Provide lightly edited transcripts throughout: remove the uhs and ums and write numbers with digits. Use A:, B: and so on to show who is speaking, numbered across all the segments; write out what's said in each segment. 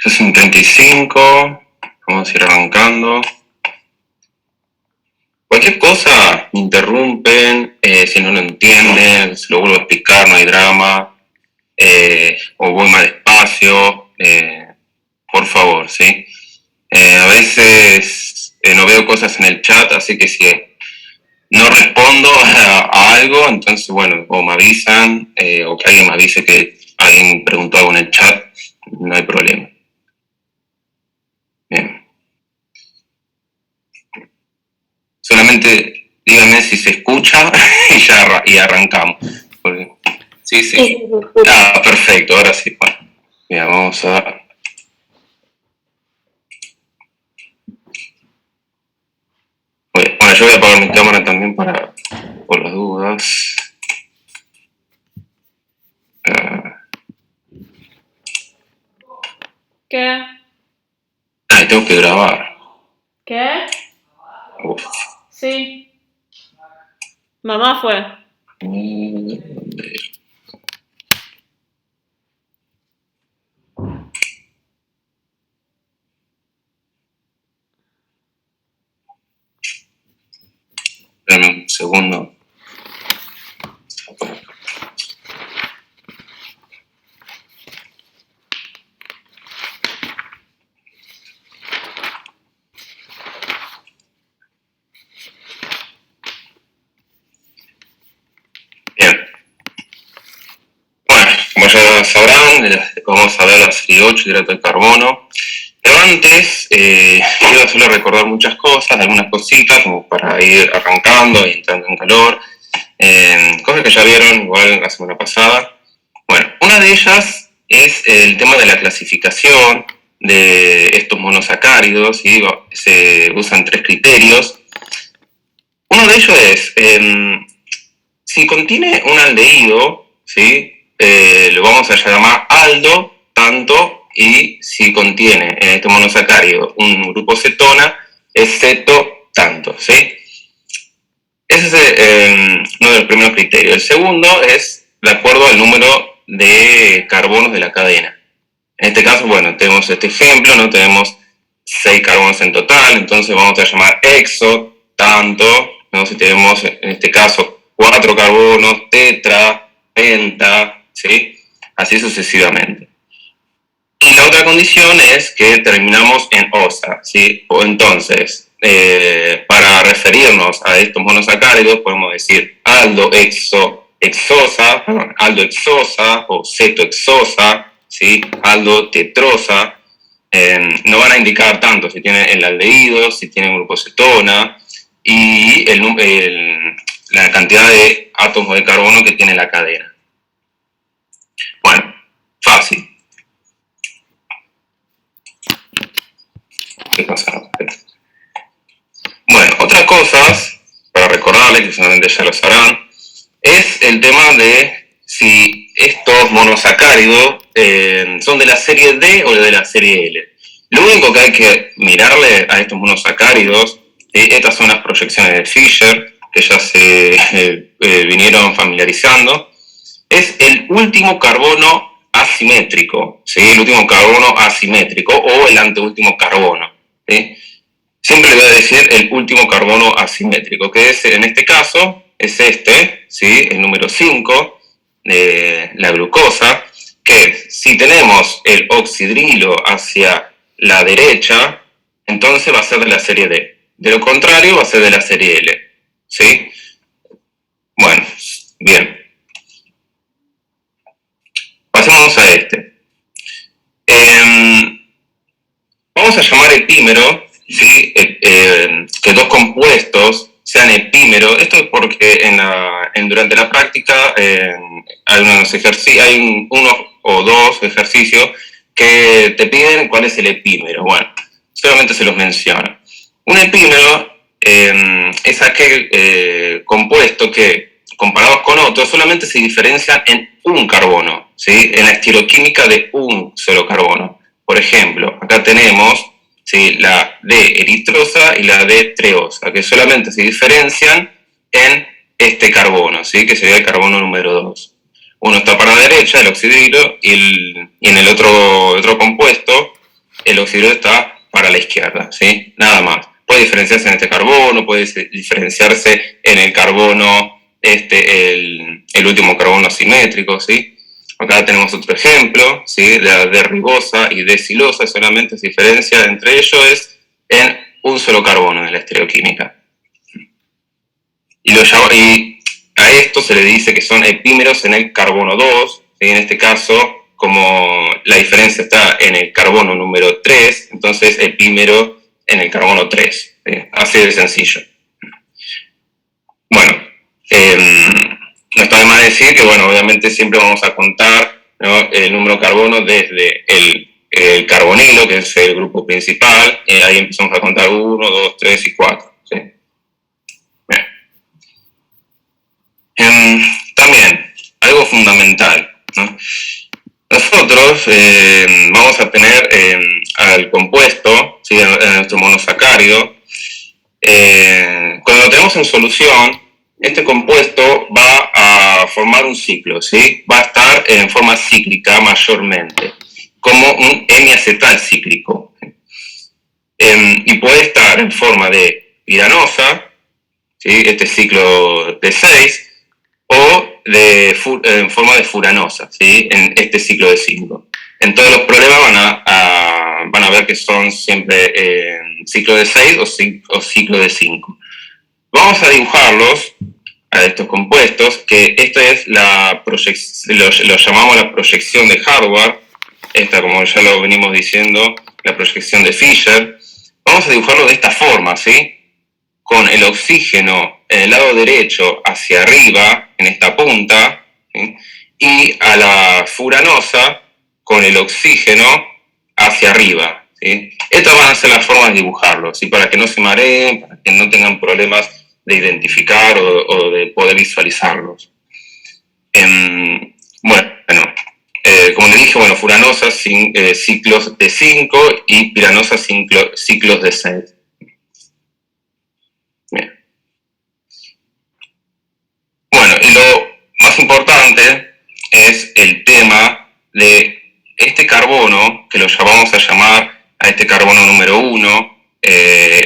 A: 65. Vamos a ir arrancando. Cualquier cosa, me interrumpen, si no lo entienden, se lo vuelvo a explicar, no hay drama, o voy más despacio, por favor, ¿sí? A veces no veo cosas en el chat, así que si no respondo a algo, entonces, bueno, o me avisan, o que alguien me avise que alguien preguntó algo en el chat, no hay problema. Bien. Solamente díganme si se escucha y arrancamos. Porque, sí. Ah, perfecto, ahora sí. Bueno, mira, vamos a... Bueno, yo voy a apagar mi cámara también por las dudas.
B: ¿Qué?
A: Ay, tengo que grabar.
B: ¿Qué?
A: Uf.
B: Sí. Mamá fue.
A: Dame un segundo. Bien. Bueno, como ya sabrán, vamos a ver la serie 8, hidrato de carbono. Pero antes, iba a solo recordar muchas cosas, algunas cositas, como para ir arrancando y entrando en calor. Cosas que ya vieron igual la semana pasada. Bueno, una de ellas es el tema de la clasificación de estos monosacáridos, y se usan 3 criterios. Uno de ellos es, si contiene un aldehído, ¿sí? Lo vamos a llamar aldo, tanto, y si contiene en este monosacárido un grupo cetona, es ceto, tanto, ¿sí? Ese es uno de los primeros criterios. El segundo es de acuerdo al número de carbonos de la cadena. En este caso, bueno, tenemos este ejemplo, ¿no? Tenemos 6 carbonos en total, entonces vamos a llamar exo, tanto, ¿no? Si tenemos en este caso 4 carbonos, tetra, penta, ¿sí? Así sucesivamente. Y la otra condición es que terminamos en osa, ¿sí? O entonces, para referirnos a estos monosacáridos, podemos decir aldo exosa, aldo exosa o cetoexosa, ¿sí? Aldo tetrosa. No van a indicar tanto si tienen el aldehído, si tienen grupo cetona y la cantidad de átomos de carbono que tiene la cadena. Bueno, fácil. ¿Qué pasa? Bueno, otras cosas, para recordarles, que solamente ya lo sabrán, es el tema de si estos monosacáridos son de la serie D o de la serie L. Lo único que hay que mirarle a estos monosacáridos, estas son las proyecciones de Fischer, que ya se vinieron familiarizando, es el último carbono asimétrico, ¿sí? El último carbono asimétrico o el anteúltimo carbono, ¿sí? Siempre le voy a decir el último carbono asimétrico, que es, en este caso, es este, ¿sí? El número 5, la glucosa, que si tenemos el oxidrilo hacia la derecha, entonces va a ser de la serie D. De lo contrario, va a ser de la serie L, ¿sí? Bueno, bien. Pasemos a este. Vamos a llamar epímero, ¿sí? Que dos compuestos sean epímeros. Esto es porque durante la práctica hay uno o dos ejercicios que te piden cuál es el epímero. Bueno, solamente se los menciono. Un epímero es aquel compuesto que, comparados con otros, solamente se diferencian en un carbono, ¿sí? En la estiroquímica de un solo carbono. Por ejemplo, acá tenemos, ¿sí?, la D eritrosa y la D treosa, que solamente se diferencian en este carbono, ¿sí?, que sería el carbono número 2. Uno está para la derecha, el oxidrilo, y en el otro compuesto el oxidrilo está para la izquierda, ¿sí? Nada más. Puede diferenciarse en este carbono, puede diferenciarse en el carbono, el último carbono asimétrico, ¿sí? Acá tenemos otro ejemplo, ¿sí? La D-ribosa y D-silosa, solamente se diferencia entre ellos es en un solo carbono de la estereoquímica. Y a esto se le dice que son epímeros en el carbono 2, ¿sí? En este caso, como la diferencia está en el carbono número 3, entonces epímero en el carbono 3, ¿sí? Así de sencillo. Bueno, no está de más decir que, bueno, obviamente siempre vamos a contar, ¿no?, el número de carbono desde el carbonilo, que es el grupo principal, ahí empezamos a contar 1, 2, 3 y 4. ¿Sí? También, algo fundamental, ¿no? Nosotros vamos a tener al compuesto, ¿sí?, a nuestro monosacárido. Cuando lo tenemos en solución, este compuesto va a formar un ciclo, ¿sí? Va a estar en forma cíclica mayormente, como un hemiacetal cíclico. Y puede estar en forma de piranosa, ¿sí?, este ciclo de 6, o en forma de furanosa, ¿sí?, en este ciclo de 5. En todos los problemas van a ver que son siempre ciclo de 6 o ciclo de 5. Vamos a dibujarlos, a estos compuestos, que esta es lo llamamos la proyección de Harvard, esta, como ya lo venimos diciendo, la proyección de Fischer. Vamos a dibujarlo de esta forma, ¿sí?, con el oxígeno en el lado derecho hacia arriba, en esta punta, ¿sí?, y a la furanosa con el oxígeno hacia arriba, ¿sí? Estas van a ser las formas de dibujarlo, ¿sí?, para que no se mareen, para que no tengan problemas de identificar o de poder visualizarlos. Bueno, como les dije, bueno, furanosa ciclos de 5 y piranosa ciclos de 6. Bien. Bueno, y lo más importante es el tema de este carbono, que lo vamos a llamar a este carbono número 1,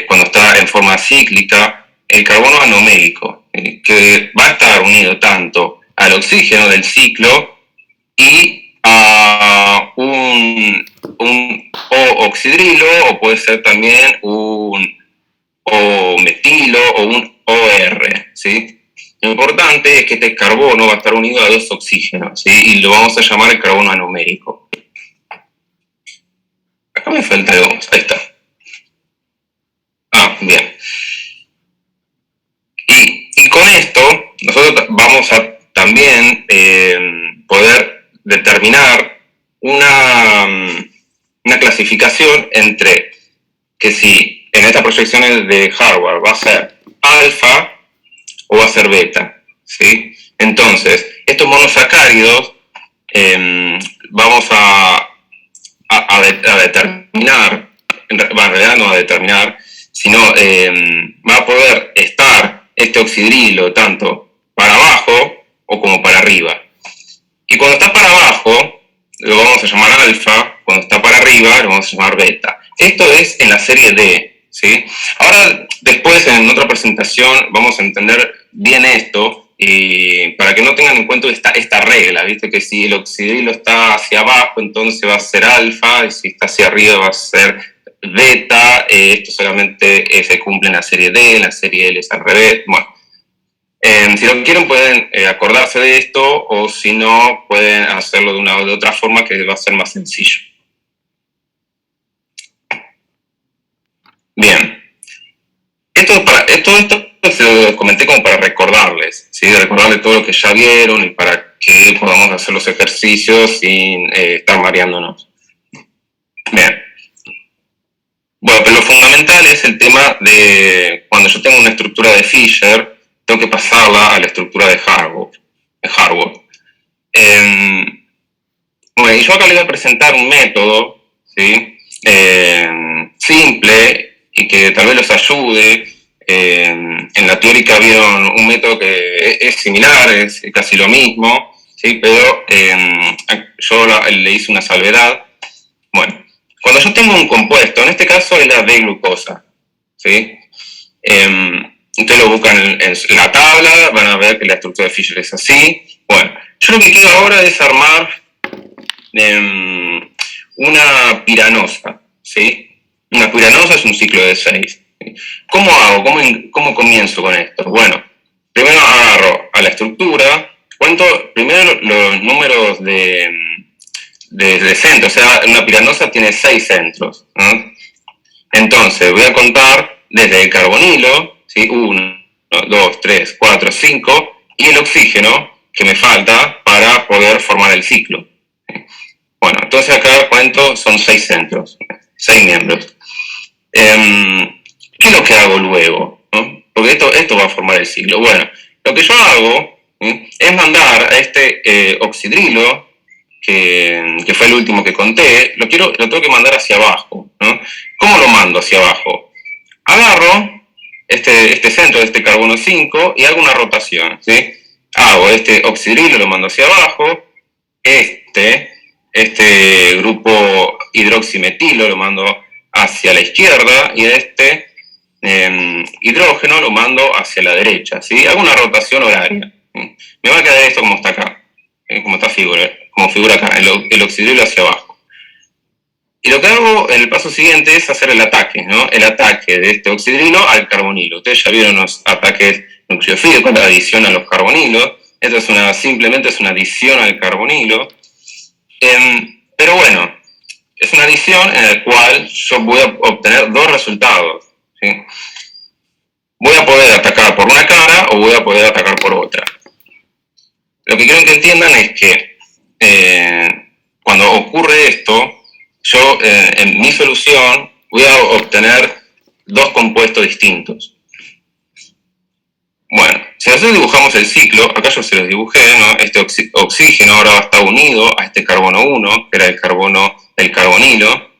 A: cuando está en forma cíclica, el carbono anomérico, que va a estar unido tanto al oxígeno del ciclo y a un O-oxidrilo, o puede ser también un O-metilo o un OR, ¿sí? Lo importante es que este carbono va a estar unido a 2 oxígenos, ¿sí?, y lo vamos a llamar el carbono anomérico. Acá me falta algo, ahí está. Bien. Y con esto nosotros vamos a también poder determinar una clasificación entre que si en estas proyecciones de Harvard va a ser alfa o va a ser beta, ¿sí? Entonces, estos monosacáridos vamos a determinar, en realidad no a determinar, sino va a poder estar este oxidrilo tanto para abajo o como para arriba. Y cuando está para abajo, lo vamos a llamar alfa, cuando está para arriba, lo vamos a llamar beta. Esto es en la serie D, ¿sí? Ahora, después, en otra presentación, vamos a entender bien esto, y para que no tengan en cuenta esta regla, ¿viste? Que si el oxidrilo está hacia abajo, entonces va a ser alfa, y si está hacia arriba va a ser beta. Esto solamente se cumple en la serie D, en la serie L es al revés. Bueno, si lo quieren pueden acordarse de esto, o si no, pueden hacerlo de otra forma que va a ser más sencillo. Bien. Esto se lo comenté como para recordarles, ¿sí? Recordarles todo lo que ya vieron y para que podamos hacer los ejercicios sin estar mareándonos. Bien. Bueno, pero lo fundamental es el tema de cuando yo tengo una estructura de Fischer, tengo que pasarla a la estructura de Harvard. Bueno, y yo acá les voy a presentar un método, ¿sí? Simple y que tal vez los ayude. En la teórica vieron un método que es similar, es casi lo mismo, ¿sí? Pero yo le hice una salvedad. Bueno, Cuando yo tengo un compuesto, en este caso es la D-glucosa, ¿sí? Ustedes lo buscan en la tabla, van a ver que la estructura de Fischer es así. Bueno, yo lo que quiero ahora es armar una piranosa, ¿sí? Una piranosa es un ciclo de 6. ¿Cómo hago? ¿Cómo comienzo con esto? Bueno, primero agarro a la estructura, cuento primero los números de centros, o sea, una piranosa tiene 6 centros, ¿no? Entonces voy a contar desde el carbonilo, ¿sí? 1, 2, 3, 4, 5, y el oxígeno que me falta para poder formar el ciclo. Bueno, entonces acá cuento, son 6 centros, 6 miembros. ¿Qué es lo que hago luego? ¿No? Porque esto va a formar el ciclo. Bueno, lo que yo hago es mandar a este oxidrilo, que fue el último que conté, lo tengo que mandar hacia abajo, ¿no? ¿Cómo lo mando hacia abajo? Agarro este centro de este carbono 5 y hago una rotación, ¿sí? Hago este oxidrilo, lo mando hacia abajo, este grupo hidroximetilo lo mando hacia la izquierda y este hidrógeno lo mando hacia la derecha, ¿sí? Hago una rotación horaria. Me va a quedar esto como está acá, como figura acá, el oxidrilo hacia abajo. Y lo que hago en el paso siguiente es hacer el ataque, ¿no? El ataque de este oxidrilo al carbonilo. Ustedes ya vieron los ataques nucleofílicos, la adición a los carbonilos. Esto simplemente es una adición al carbonilo. Pero bueno, es una adición en la cual yo voy a obtener dos resultados, ¿sí? Voy a poder atacar por una cara o voy a poder atacar por otra. Lo que quiero que entiendan es que cuando ocurre esto, yo en mi solución voy a obtener dos compuestos distintos. Bueno, si nosotros dibujamos el ciclo, acá yo se los dibujé, ¿no? Este oxígeno ahora va a estar unido a este carbono 1, que era el carbono del carbonilo.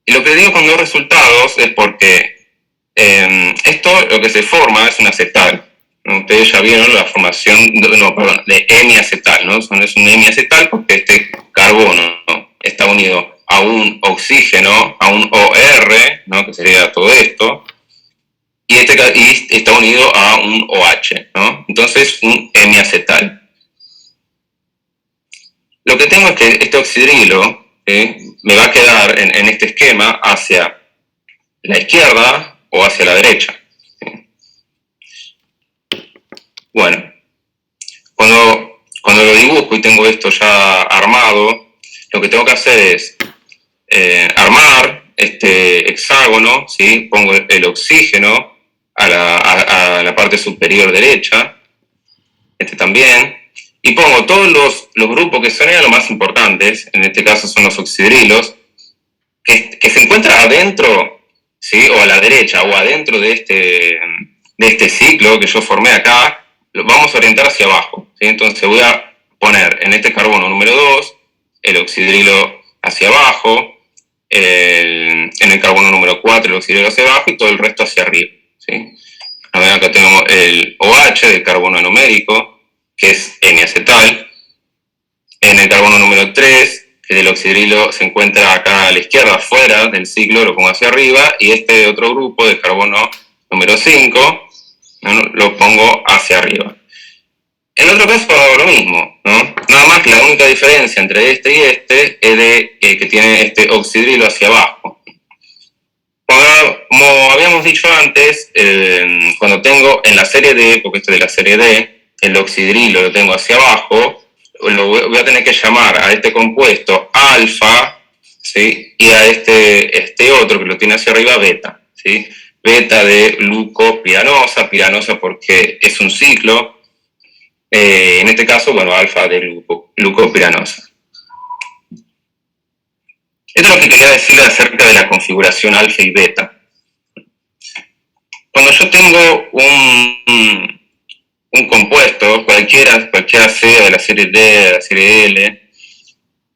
A: Y lo que digo con dos resultados es porque esto lo que se forma es un acetal. Ustedes ya vieron la formación de hemiacetal, ¿no? Es un hemiacetal porque este carbono, ¿no?, está unido a un oxígeno, a un OR, ¿no?, que sería todo esto, y está unido a un OH, ¿no? Entonces, un hemiacetal. Lo que tengo es que este oxidrilo me va a quedar en este esquema hacia la izquierda o hacia la derecha. Bueno, cuando lo dibujo y tengo esto ya armado, lo que tengo que hacer es armar este hexágono, ¿sí? Pongo el oxígeno a la parte superior derecha, este también, y pongo todos los grupos que son los más importantes, en este caso son los oxidrilos, que se encuentran adentro, ¿sí?, o a la derecha o adentro de este ciclo que yo formé acá. Lo vamos a orientar hacia abajo, ¿sí? Entonces voy a poner en este carbono número 2 el oxidrilo hacia abajo, en el carbono número 4 el oxidrilo hacia abajo y todo el resto hacia arriba, ¿sí? A ver, acá tenemos el OH del carbono anomérico, que es hemiacetal. En el carbono número 3, que del oxidrilo se encuentra acá a la izquierda, afuera del ciclo, lo pongo hacia arriba, y este otro grupo del carbono número 5, ¿no?, lo pongo hacia arriba. En el otro caso hago lo mismo, ¿no? Nada más que la única diferencia entre este y este es de que tiene este oxidrilo hacia abajo. Como habíamos dicho antes, cuando tengo en la serie D, porque esto es de la serie D, el oxidrilo lo tengo hacia abajo, lo voy a tener que llamar a este compuesto alfa, ¿sí?, y a este otro que lo tiene hacia arriba beta, ¿sí? Beta de glucopiranosa, piranosa porque es un ciclo, en este caso, bueno, alfa de glucopiranosa. Esto es lo que quería decirle acerca de la configuración alfa y beta. Cuando yo tengo un compuesto, cualquiera sea de la serie D, de la serie L,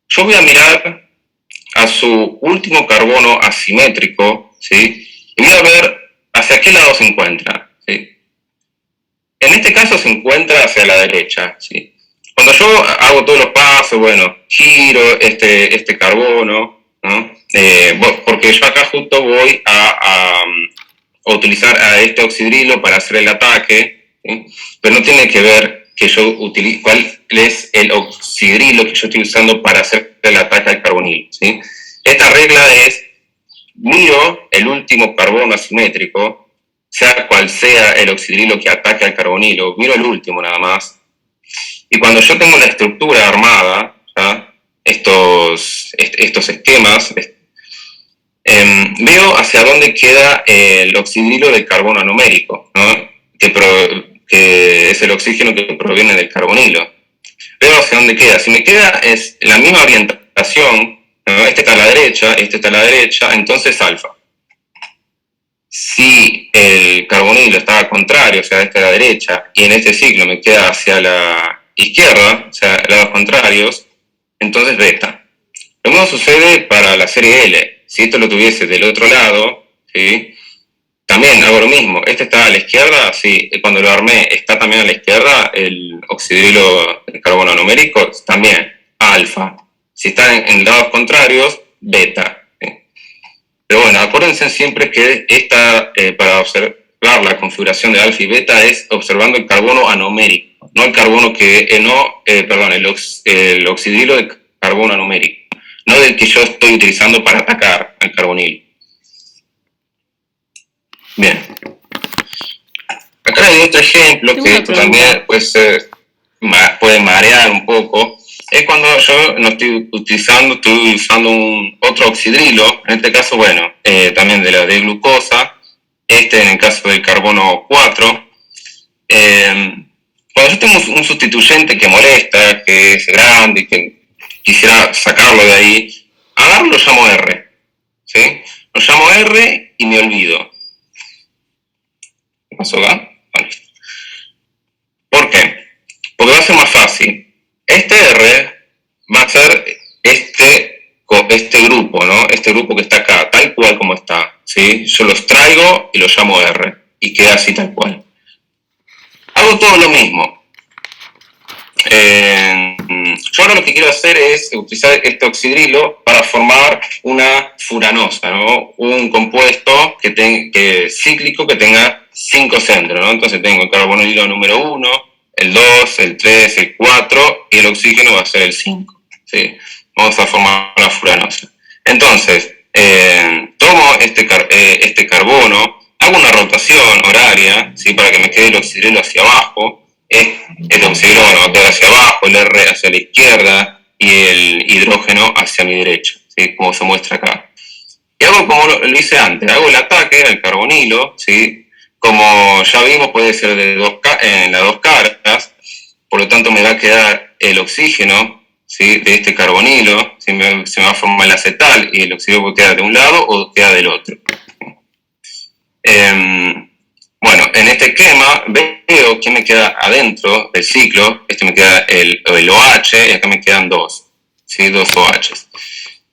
A: yo voy a mirar a su último carbono asimétrico, ¿sí?, y voy a ver hacia qué lado se encuentra, ¿sí? En este caso se encuentra hacia la derecha, ¿sí? Cuando yo hago todos los pasos, bueno, giro este carbono, ¿no? Porque yo acá justo voy a utilizar a este oxidrilo para hacer el ataque, ¿sí? Pero no tiene que ver que yo utilice cuál es el oxidrilo que yo estoy usando para hacer el ataque al carbonilo, ¿sí? Esta regla es: miro el último carbono asimétrico, sea cual sea el oxidrilo que ataque al carbonilo, miro el último nada más, y cuando yo tengo la estructura armada, ¿ya? estos esquemas, veo hacia dónde queda el oxidrilo del carbono anomérico, ¿no? que es el oxígeno que proviene del carbonilo. Veo hacia dónde queda. Si me queda es la misma orientación, ¿no? Este está a la derecha, este está a la derecha, entonces alfa. Si el carbonilo está al contrario, o sea, este a la derecha, y en este ciclo me queda hacia la izquierda, o sea, lados contrarios, entonces beta. Lo mismo sucede para la serie L. Si esto lo tuviese del otro lado, ¿sí? También hago lo mismo. Este está a la izquierda, sí. Cuando lo armé está también a la izquierda el oxidrilo de carbono anomérico, también alfa. Si está en lados contrarios, beta. ¿Sí? Pero bueno, acuérdense siempre que para observar la configuración de alfa y beta es observando el carbono anomérico, no el carbono el oxidrilo de carbono anomérico, no del que yo estoy utilizando para atacar al carbonilo. Bien. Acá hay otro ejemplo que también puede marear un poco. Es cuando yo no estoy usando otro oxidrilo, en este caso, bueno, también de la de glucosa, en el caso del carbono 4. Cuando yo tengo un sustituyente que molesta, que es grande y que quisiera sacarlo de ahí, agarro lo llamo R, ¿sí? Lo llamo R y me olvido. ¿Qué pasó acá? Vale. ¿Por qué? Porque va a ser más fácil. Este R va a ser este grupo, ¿no? Este grupo que está acá, tal cual como está, ¿sí? Yo los traigo y los llamo R y queda así tal cual. Hago todo lo mismo. Yo ahora lo que quiero hacer es utilizar este oxidrilo para formar una furanosa, ¿no? Un compuesto cíclico que tenga 5 centros, ¿no? Entonces tengo el carbonilo número 1, el 2, el 3, el 4 y el oxígeno va a ser el 5, ¿sí? Vamos a formar la furanosa. Entonces, tomo este carbono, hago una rotación horaria, ¿sí? Para que me quede el oxidrilo hacia abajo. El oxígeno va a quedar hacia abajo, el R hacia la izquierda y el hidrógeno hacia mi derecha, ¿sí? Como se muestra acá. Y hago como lo hice antes, hago el ataque al carbonilo, ¿sí? Como ya vimos, puede ser en las dos caras, por lo tanto me va a quedar el oxígeno, ¿sí? De este carbonilo, ¿sí? Se me va a formar el acetal y el oxígeno queda de un lado o queda del otro. Bueno, en este esquema veo que me queda adentro del ciclo. Me queda el OH y acá me quedan dos, ¿sí? Dos OHs.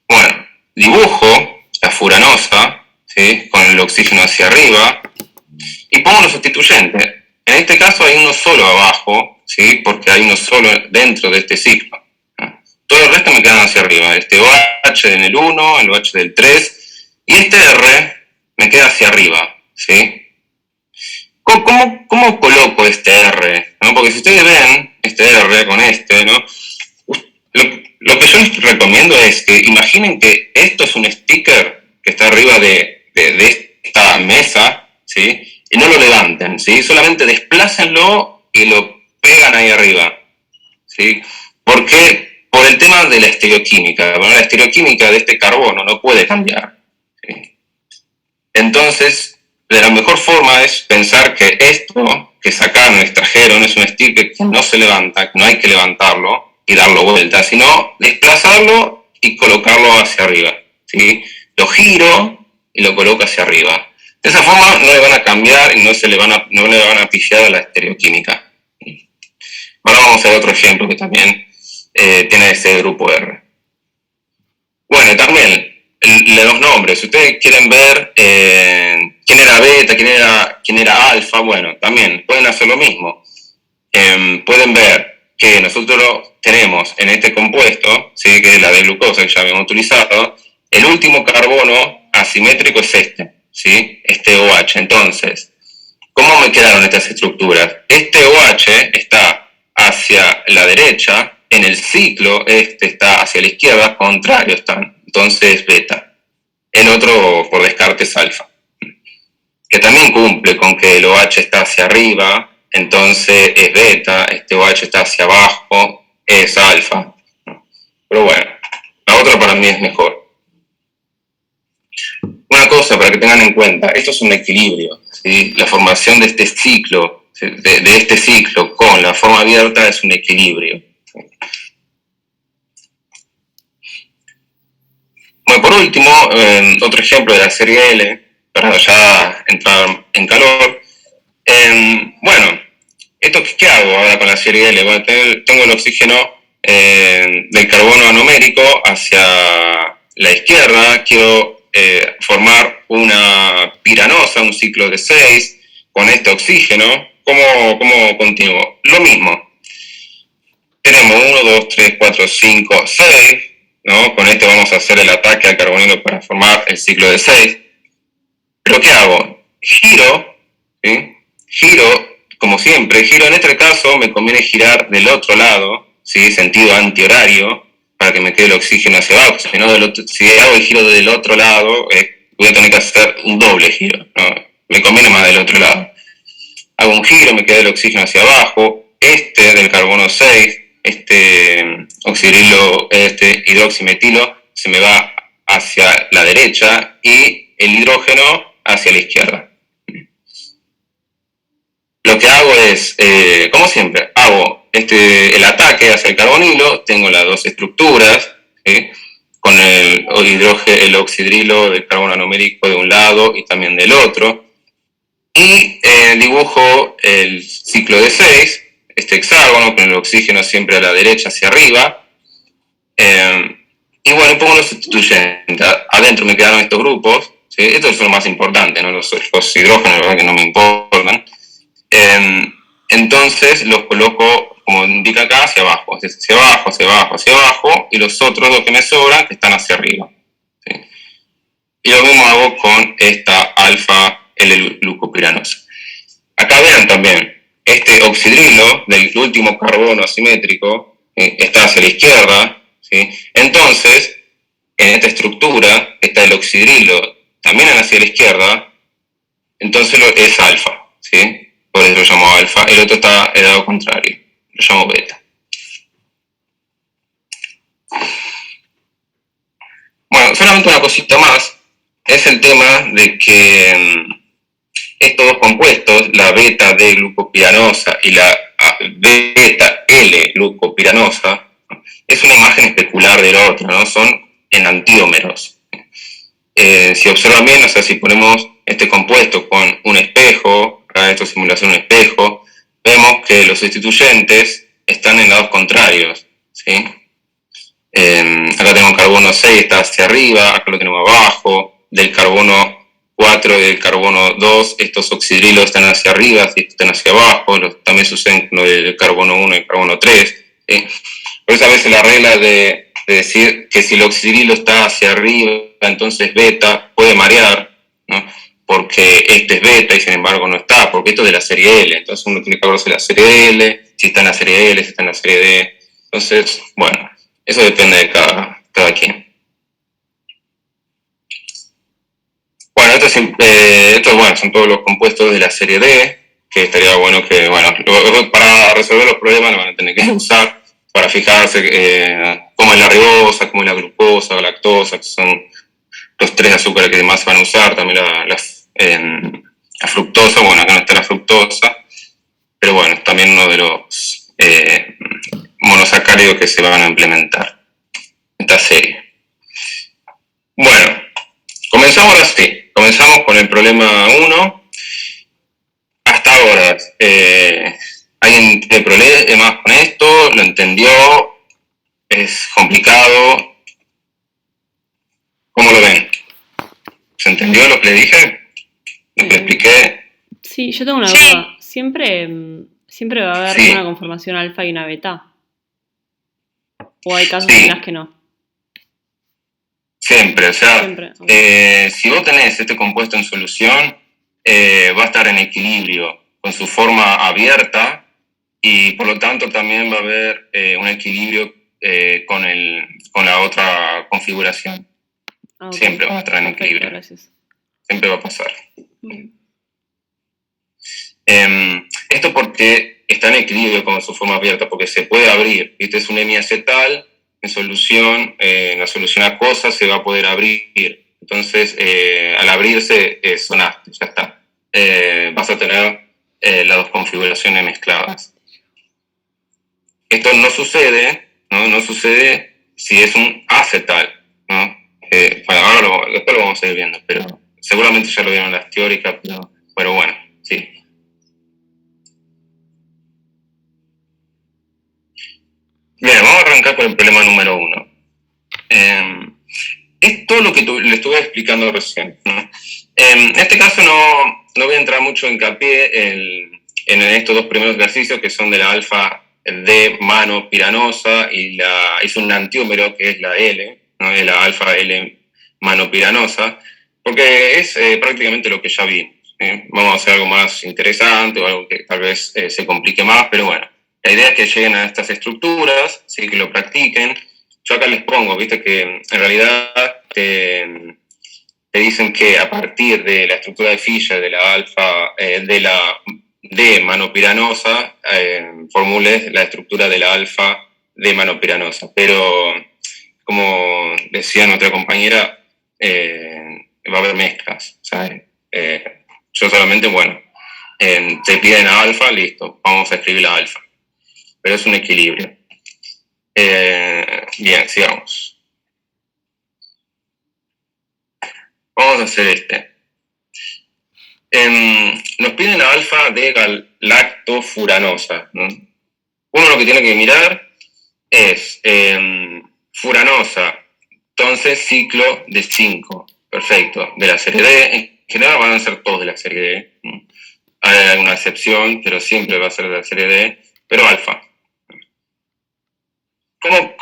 A: Bueno, dibujo la furanosa, ¿sí? Con el oxígeno hacia arriba y pongo los sustituyentes. En este caso hay uno solo abajo, ¿sí? Porque hay uno solo dentro de este ciclo. Todo el resto me quedan hacia arriba. Este OH en el 1, el OH del 3 y este R me queda hacia arriba, ¿sí? ¿Cómo coloco este R? ¿No? Porque si ustedes ven este R con ¿no? Lo que yo les recomiendo es que imaginen que esto es un sticker que está arriba de esta mesa, ¿sí? Y no lo levanten, ¿sí? Solamente desplácenlo y lo pegan ahí arriba, ¿sí? ¿Por qué? Por el tema de la estereoquímica. Bueno, la estereoquímica de este carbono no puede cambiar, ¿sí? Entonces, de la mejor forma es pensar que esto que sacaron, extrajeron, es un sticker que no se levanta, que no hay que levantarlo y darlo vuelta, sino desplazarlo y colocarlo hacia arriba, ¿sí? Lo giro y lo coloco hacia arriba. De esa forma no le van a cambiar y no le van a pillar a la estereoquímica. Ahora vamos a ver otro ejemplo que también tiene ese grupo R. Bueno, también los nombres. Si ustedes quieren ver quién era beta, quién era alfa, bueno, también pueden hacer lo mismo. Pueden ver que nosotros tenemos en este compuesto, ¿sí? Que es la de glucosa que ya habíamos utilizado, El último carbono asimétrico es este, ¿sí? Este OH. Entonces, ¿cómo me quedaron estas estructuras? Este OH está hacia la derecha, en el ciclo este está hacia la izquierda, contrario están. Entonces, beta. El otro, por descarte, es alfa. Que también cumple con que el OH está hacia arriba, entonces es beta, este OH está hacia abajo, es alfa. Pero bueno, la otra para mí es mejor. Una cosa para que tengan en cuenta, esto es un equilibrio, ¿sí? La formación de este ciclo, de este ciclo con la forma abierta es un equilibrio. Bueno, por último, otro ejemplo de la serie L, para ya entrar en calor. Bueno, ¿esto qué hago ahora con la serie L? Bueno, tengo el oxígeno del carbono anomérico hacia la izquierda, quiero formar una piranosa, un ciclo de 6, con este oxígeno. ¿Cómo continúo? Lo mismo. Tenemos 1, 2, 3, 4, 5, 6, ¿no? Con este vamos a hacer el ataque al carbonilo para formar el ciclo de 6. ¿Pero qué hago? Giro, ¿sí? Giro, como siempre, giro. En este caso me conviene girar del otro lado, ¿sí? Sentido antihorario, para que me quede el oxígeno hacia abajo. Si, no, si hago el giro del otro lado, voy a tener que hacer un doble giro, ¿no? Me conviene más del otro lado. Hago un giro, me queda el oxígeno hacia abajo. Este del carbono 6, este oxidrilo, este hidroximetilo, se me va hacia la derecha y el hidrógeno hacia la izquierda. Lo que hago es, como siempre, hago el ataque hacia el carbonilo, tengo las dos estructuras, ¿sí? Con el oxidrilo del carbono anomérico de un lado y también del otro, y dibujo el ciclo de 6, este hexágono con el oxígeno siempre a la derecha hacia arriba, y bueno, pongo los sustituyentes. Adentro me quedaron estos grupos, ¿sí? Estos son los más importantes, ¿no? Los hidrógenos, la verdad que no me importan. Entonces los coloco, como indica acá, hacia abajo, hacia abajo, hacia abajo, hacia abajo, y los otros dos que me sobran que están hacia arriba, ¿sí? Y lo mismo hago con esta alfa L-glucopiranosa. Acá vean también, este oxidrilo del último carbono asimétrico está hacia la izquierda, ¿sí? Entonces, en esta estructura está el oxidrilo también hacia la izquierda, entonces es alfa, ¿sí? Por eso lo llamo alfa. El otro está el lado contrario, lo llamo beta. Bueno, solamente una cosita más, es el tema de que estos dos compuestos, la beta D-glucopiranosa y la beta L-glucopiranosa, es una imagen especular del otro, ¿no? Son enantiómeros. Si observan bien, o sea, si ponemos este compuesto con un espejo, acá esto es simulación de un espejo, vemos que los sustituyentes están en lados contrarios, ¿sí? Acá tenemos carbono 6, está hacia arriba, acá lo tenemos abajo, del carbono 4 y del carbono 2, estos oxidrilos están hacia arriba, estos están hacia abajo, también suceden con el carbono 1 y el carbono 3, ¿sí? Por eso a veces la regla de decir que si el oxidrilo está hacia arriba, entonces beta, puede marear, ¿no? Porque este es beta y sin embargo no está, porque esto es de la serie L, entonces uno tiene que acordarse de la serie L, si está en la serie L, si está en la serie D, entonces, bueno, eso depende de cada quien. Bueno, estos bueno, son todos los compuestos de la serie D, que estaría bueno que, bueno, para resolver los problemas lo van a tener que usar para fijarse cómo es la ribosa, cómo es la glucosa, la lactosa, que son los tres azúcares que más se van a usar, también la fructosa, bueno, acá no está la fructosa, pero bueno, también uno de los monosacáridos que se van a implementar en esta serie. Bueno, comenzamos así, comenzamos con el problema 1. Hasta ahora, ¿alguien tiene problemas con esto? ¿Lo entendió? ¿Es complicado? ¿Cómo lo ven? ¿Se entendió lo que le dije? ¿Lo que le expliqué?
B: Sí, yo tengo una duda. ¿Siempre va a haber
A: Sí.
B: una conformación alfa y una beta? ¿O hay casos
A: Sí.
B: en las que no?
A: Siempre, o sea,
B: Siempre. Okay.
A: si vos tenés este compuesto en solución, va a estar en equilibrio con su forma abierta y por lo tanto también va a haber un equilibrio con la otra configuración.
B: Okay.
A: Siempre va a estar en
B: Perfecto,
A: equilibrio.
B: Gracias.
A: Siempre va a pasar.
B: Bien.
A: Esto porque está en equilibrio con su forma abierta, porque se puede abrir. ¿Viste? Es un hemiacetal en solución, en la solución acuosa se va a poder abrir. Entonces, al abrirse, sonaste, ya está. Vas a tener las dos configuraciones mezcladas. Esto no sucede, no sucede si es un acetal, ¿no? Bueno, ahora después lo vamos a ir viendo, pero seguramente ya lo vieron en las teóricas, pero bueno, sí. Bien, vamos a arrancar con el problema número 1. Es todo lo que le estuve explicando recién, ¿no? En este caso no voy a entrar mucho en hincapié en estos dos primeros ejercicios que son de la alfa D mano piranosa y es un antiúmero que es la L, ¿no? De la alfa L mano piranosa, porque es prácticamente lo que ya vimos. Vamos a hacer algo más interesante o algo que tal vez se complique más, pero bueno, la idea es que lleguen a estas estructuras, ¿sí? Que lo practiquen. Yo acá les pongo, viste que en realidad te dicen que a partir de la estructura de Fischer de la alfa, de la D manopiranosa, formules la estructura de la alfa D manopiranosa. Pero, como decía nuestra compañera, va a haber mezclas, ¿sabes? Yo solamente, bueno, te piden a alfa, listo, vamos a escribir la alfa. Pero es un equilibrio. Bien, sigamos. Vamos a hacer este. Nos piden la alfa de galactofuranosa, ¿no? Uno lo que tiene que mirar es furanosa, entonces ciclo de 5. Perfecto. De la serie D, en general van a ser todos de la serie D, ¿no? Hay una excepción, pero siempre va a ser de la serie D, pero alfa. ¿Cómo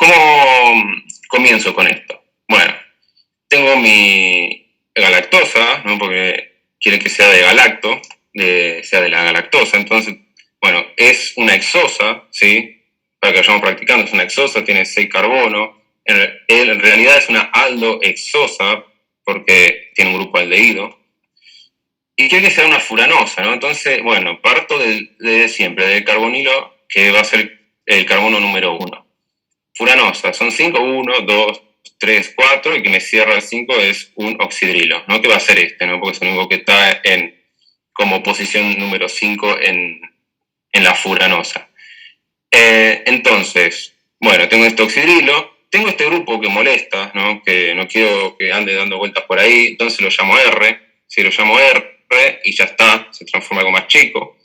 A: comienzo con esto? Bueno, tengo mi galactosa, ¿no? Porque quiere que sea de galacto, sea de la galactosa. Entonces, bueno, es una hexosa, ¿sí? Para que vayamos practicando, es una hexosa, tiene 6 carbonos. En realidad es una aldohexosa porque tiene un grupo aldehído. Y quiere que sea una furanosa, ¿no? Entonces, bueno, parto de siempre, del carbonilo, que va a ser el carbono número 1. Furanosa, son 5, 1, 2, 3, 4, y que me cierra el 5 es un oxidrilo, ¿no? Que va a ser este, ¿no? Porque es el único que está como posición número 5 en la furanosa. Entonces, bueno, tengo este oxidrilo, tengo este grupo que molesta, ¿no? Que no quiero que ande dando vueltas por ahí, entonces lo llamo R, si lo llamo R y ya está, se transforma en algo más chico.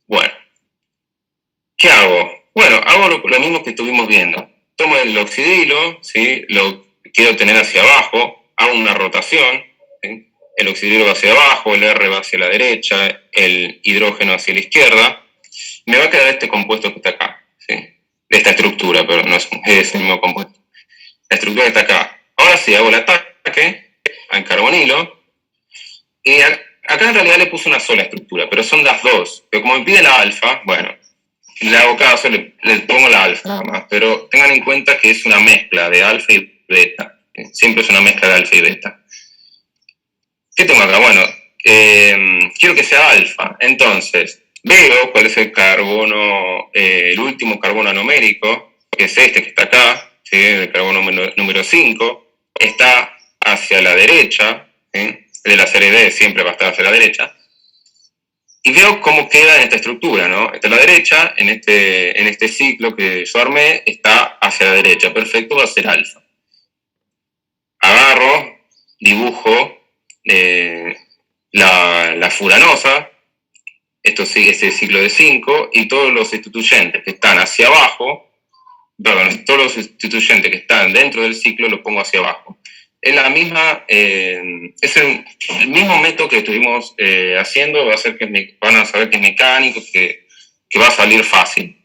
A: Bueno, ¿qué hago? Bueno, hago lo mismo que estuvimos viendo. Tomo el oxidrilo, ¿sí? Lo quiero tener hacia abajo, hago una rotación, ¿sí? El oxidrilo va hacia abajo, el R va hacia la derecha, el hidrógeno hacia la izquierda. Me va a quedar este compuesto que está acá, ¿sí? De esta estructura, pero no es el mismo compuesto. La estructura que está acá. Ahora sí, hago el ataque al carbonilo. Y acá en realidad le puse una sola estructura, pero son las dos. Pero como me pide la alfa, bueno, le hago caso, le pongo la alfa nada más, pero tengan en cuenta que es una mezcla de alfa y beta. Siempre es una mezcla de alfa y beta. ¿Qué tengo acá? Bueno, quiero que sea alfa. Entonces, veo cuál es el carbono, el último carbono anomérico, que es este que está acá, ¿sí? El carbono número 5, está hacia la derecha, ¿sí? De la serie D siempre va a estar hacia la derecha. Y veo cómo queda en esta estructura, ¿no? Esta a la derecha, en este ciclo que yo armé, está hacia la derecha. Perfecto, va a ser alfa. Agarro, dibujo la furanosa, esto sigue ese ciclo de 5, y todos los sustituyentes que están hacia abajo, perdón, todos los sustituyentes que están dentro del ciclo los pongo hacia abajo. Es la misma, es el mismo método que estuvimos haciendo, va a ser que van a saber que es mecánico, que va a salir fácil.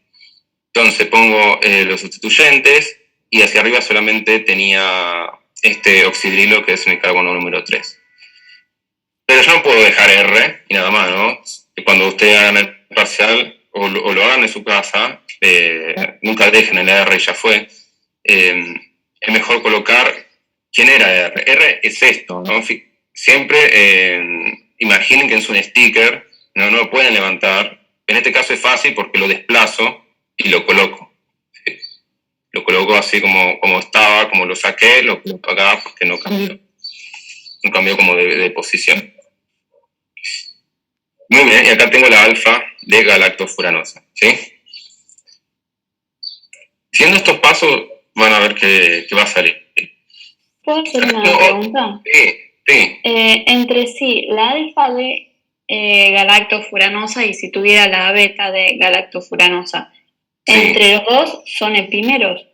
A: Entonces pongo los sustituyentes y hacia arriba solamente tenía este oxidrilo que es en el carbono número 3. Pero yo no puedo dejar R y nada más, ¿no? Cuando ustedes hagan el parcial o lo hagan en su casa, nunca dejen el R y ya fue. Es mejor colocar quién era R. R es esto, ¿no? Siempre imaginen que es un sticker, no lo pueden levantar. En este caso es fácil porque lo desplazo y lo coloco. Lo coloco así como estaba, como lo saqué, lo coloco acá porque no cambió. No cambió como de posición. Muy bien, y acá tengo la alfa de galactofuranosa, ¿sí? Siendo estos pasos, van a ver que va a salir.
C: ¿Puedo hacer una pregunta?
A: Sí.
C: Entre sí, la alfa de galactofuranosa y si tuviera la beta de galactofuranosa, ¿entre los dos son epímeros?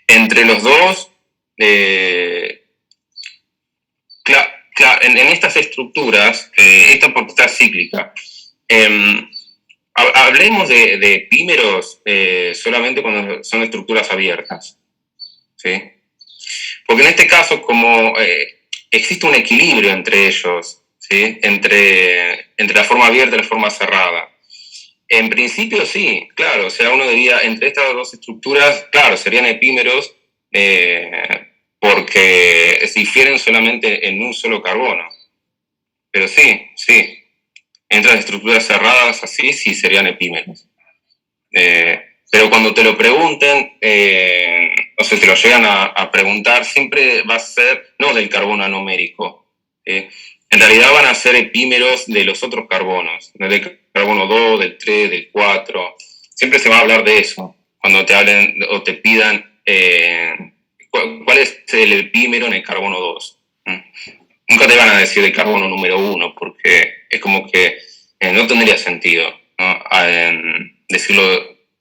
A: Entre los dos, en estas estructuras, esta porque está cíclica, hablemos de epímeros solamente cuando son estructuras abiertas, ¿sí? Porque en este caso, como existe un equilibrio entre ellos, ¿sí? Entre la forma abierta y la forma cerrada. En principio sí, claro, o sea, uno diría, entre estas dos estructuras, claro, serían epímeros porque se difieren solamente en un solo carbono. Pero sí, entre las estructuras cerradas así, sí serían epímeros. Pero cuando te lo pregunten, o sea, te lo llegan a preguntar, siempre va a ser, no del carbono anomérico. En realidad van a ser epímeros de los otros carbonos, del carbono 2, del 3, del 4. Siempre se va a hablar de eso, cuando te hablen o te pidan cuál es el epímero en el carbono 2. Nunca te van a decir el carbono número 1, porque es como que no tendría sentido, ¿no?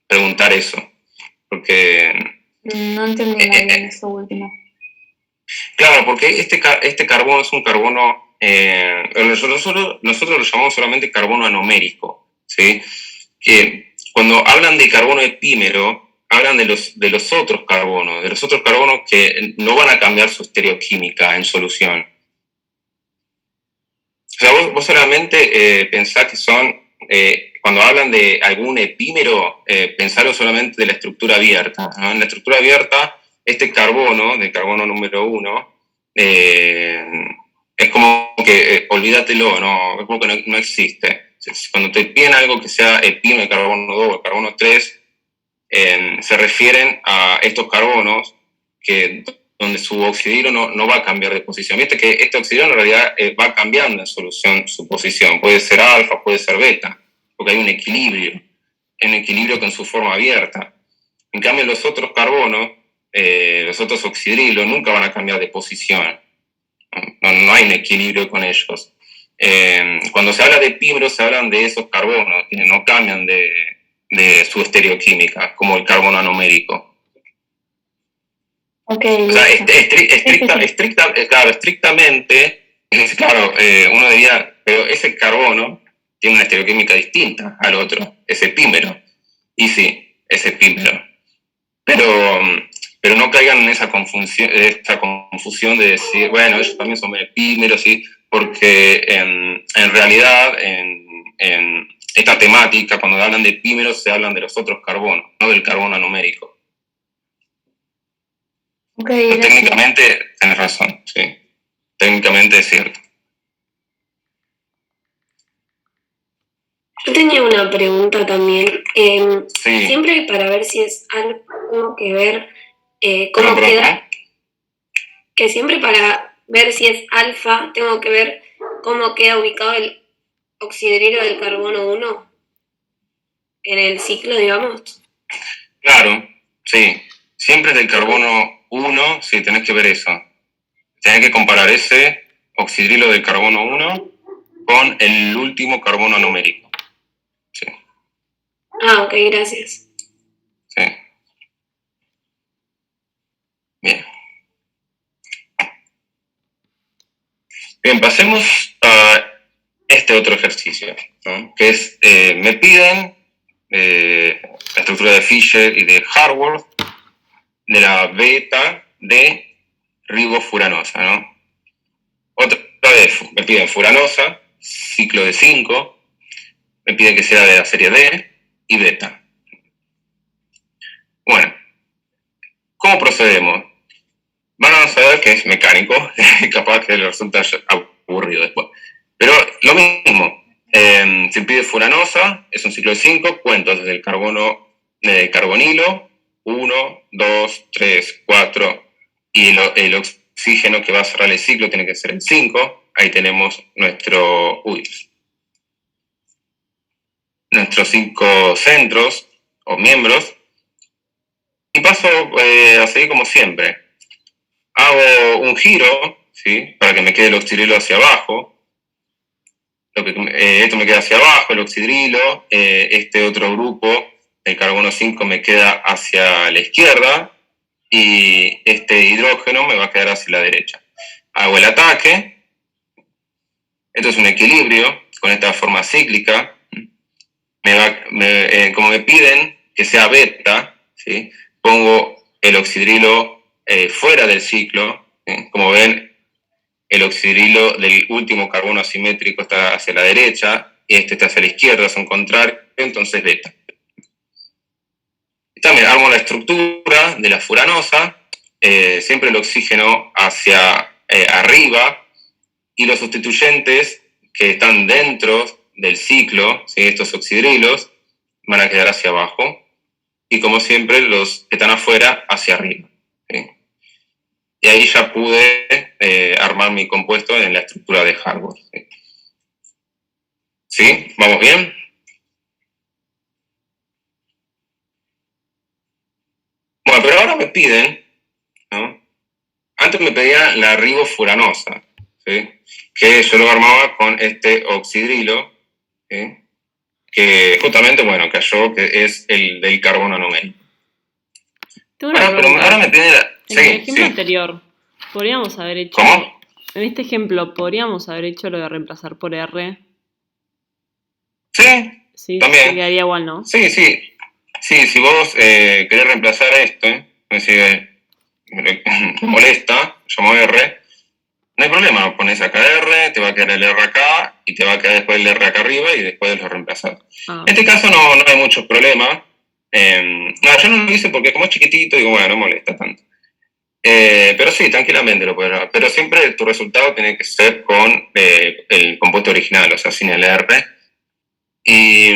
A: Preguntar eso, porque...
C: No entendí muy bien eso último.
A: Claro, porque este carbono es un carbono, nosotros lo llamamos solamente carbono anomérico, ¿sí? Que cuando hablan de carbono epímero, hablan de los otros carbonos que no van a cambiar su estereoquímica en solución. O sea, vos solamente pensás que son, cuando hablan de algún epímero, pensarlo solamente de la estructura abierta, ¿no? En la estructura abierta, este carbono, del carbono número 1, es como que, olvídatelo, ¿no? Es como que no existe. Cuando te piden algo que sea epímero de carbono 2 o carbono 3, se refieren a estos carbonos donde su oxidilo no va a cambiar de posición. Viste que este oxidilo en realidad va cambiando en solución su posición. Puede ser alfa, puede ser beta, porque hay un equilibrio con su forma abierta. En cambio, los otros carbonos, los otros oxidrilos, nunca van a cambiar de posición. No hay un equilibrio con ellos. Cuando se habla de epímeros, se hablan de esos carbonos, que no cambian de su estereoquímica, como el carbono anomérico.
C: Okay,
A: o sea, estrictamente, claro, uno diría, pero ese carbono tiene una estereoquímica distinta al otro, es epímero. Y sí, es epímero. Pero no caigan en esa confusión de decir, bueno, ellos también son epímeros, ¿sí? Porque en realidad, en esta temática, cuando hablan de epímeros, se hablan de los otros carbonos, no del carbono anomérico.
C: Okay,
A: técnicamente, tenés razón, sí. Técnicamente es cierto.
D: Yo tenía una pregunta también.
A: Sí.
D: Siempre para ver si es algo que ver, cómo queda. Que siempre para ver si es alfa, tengo que ver cómo queda ubicado el oxidrilo del carbono 1 en el ciclo, digamos.
A: Claro, sí. Siempre es del carbono 1, sí, tenés que ver eso. Tenés que comparar ese oxidrilo del carbono 1 con el último carbono anomérico. Sí.
D: Ah, ok, gracias.
A: Sí. Bien. Bien, pasemos a este otro ejercicio, ¿no? Que es, me piden la estructura de Fisher y de Haworth, de la beta de ribofuranosa, ¿no? Otra vez me piden furanosa, ciclo de 5, me piden que sea de la serie D y beta. Bueno, ¿cómo procedemos? Vamos a ver que es mecánico, capaz que le resulta aburrido después. Pero lo mismo, se pide furanosa, es un ciclo de 5, cuento desde el carbonilo, 1, 2, 3, 4, y el oxígeno que va a cerrar el ciclo tiene que ser el 5. Ahí tenemos nuestros 5 centros o miembros. Y paso a seguir como siempre. Hago un giro, ¿sí? Para que me quede el oxidrilo hacia abajo. Esto me queda hacia abajo, el oxidrilo. Este otro grupo, el carbono 5, me queda hacia la izquierda. Y este hidrógeno me va a quedar hacia la derecha. Hago el ataque. Esto es un equilibrio con esta forma cíclica. Como me piden que sea beta, ¿sí? Pongo el oxidrilo fuera del ciclo. Como ven, el oxidrilo del último carbono asimétrico está hacia la derecha y este está hacia la izquierda, son contrarios, entonces beta. Y también armo la estructura de la furanosa, siempre el oxígeno hacia arriba y los sustituyentes que están dentro del ciclo, ¿sí? Estos oxidrilos van a quedar hacia abajo y como siempre los que están afuera hacia arriba, ¿sí? Y ahí ya pude armar mi compuesto en la estructura de hardware, ¿sí? ¿Sí? ¿Vamos bien? Bueno, pero ahora me piden, ¿no? Antes me pedían la ribofuranosa, ¿sí? Que yo lo armaba con este oxidrilo, ¿sí? Que justamente, bueno, cayó, que es el del carbono numérico. Ahora me piden
B: En el ejemplo anterior, podríamos haber hecho...
A: ¿Cómo?
B: En este ejemplo, ¿podríamos haber hecho lo de reemplazar por R?
A: Sí,
B: Sí,
A: también.
B: sí, quedaría igual, ¿no?
A: Sí, si vos querés reemplazar esto, es decir, me molesta, llamo R, no hay problema, pones acá R, te va a quedar el R acá, y te va a quedar después el R acá arriba, y después lo reemplazás. En este caso no hay muchos problemas. Yo no lo hice porque como es chiquitito, digo, bueno, no molesta tanto. Pero sí, tranquilamente lo puedes hacer. Pero siempre tu resultado tiene que ser con el compuesto original, o sea, sin el R. Y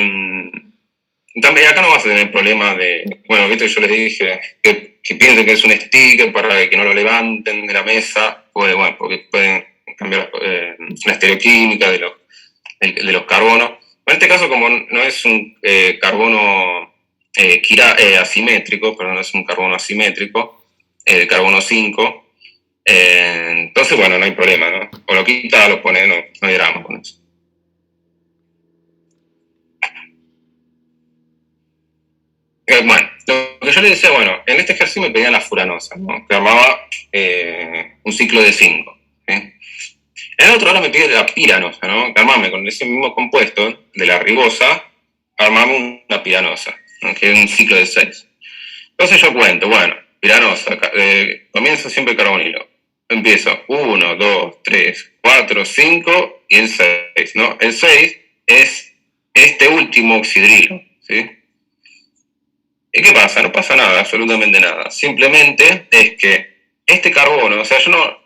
A: también acá no vas a tener problemas de, bueno, viste, yo les dije que piensen que es un sticker para que no lo levanten de la mesa, pues, bueno, porque pueden cambiar la estereoquímica de los carbonos. En este caso, como no es un carbono asimétrico, perdón, no es un carbono asimétrico, el carbono 5, entonces, bueno, no hay problema, ¿no? O lo quita, lo pone, no hay drama con eso. Bueno, lo que yo le decía, bueno, en este ejercicio me pedían la furanosa, ¿no? Que armaba un ciclo de 5. ¿Sí? En el otro ahora me pide la piranosa, ¿no? Que armarme con ese mismo compuesto de la ribosa, armame una piranosa, ¿no? Que es un ciclo de 6. Entonces yo cuento, bueno, piranosa, comienzo siempre el carbonilo. Empiezo 1, 2, 3, 4, 5 y el 6, ¿no? El 6 es este último oxidrilo, ¿sí? ¿Y qué pasa? No pasa nada, absolutamente nada. Simplemente es que este carbono, o sea,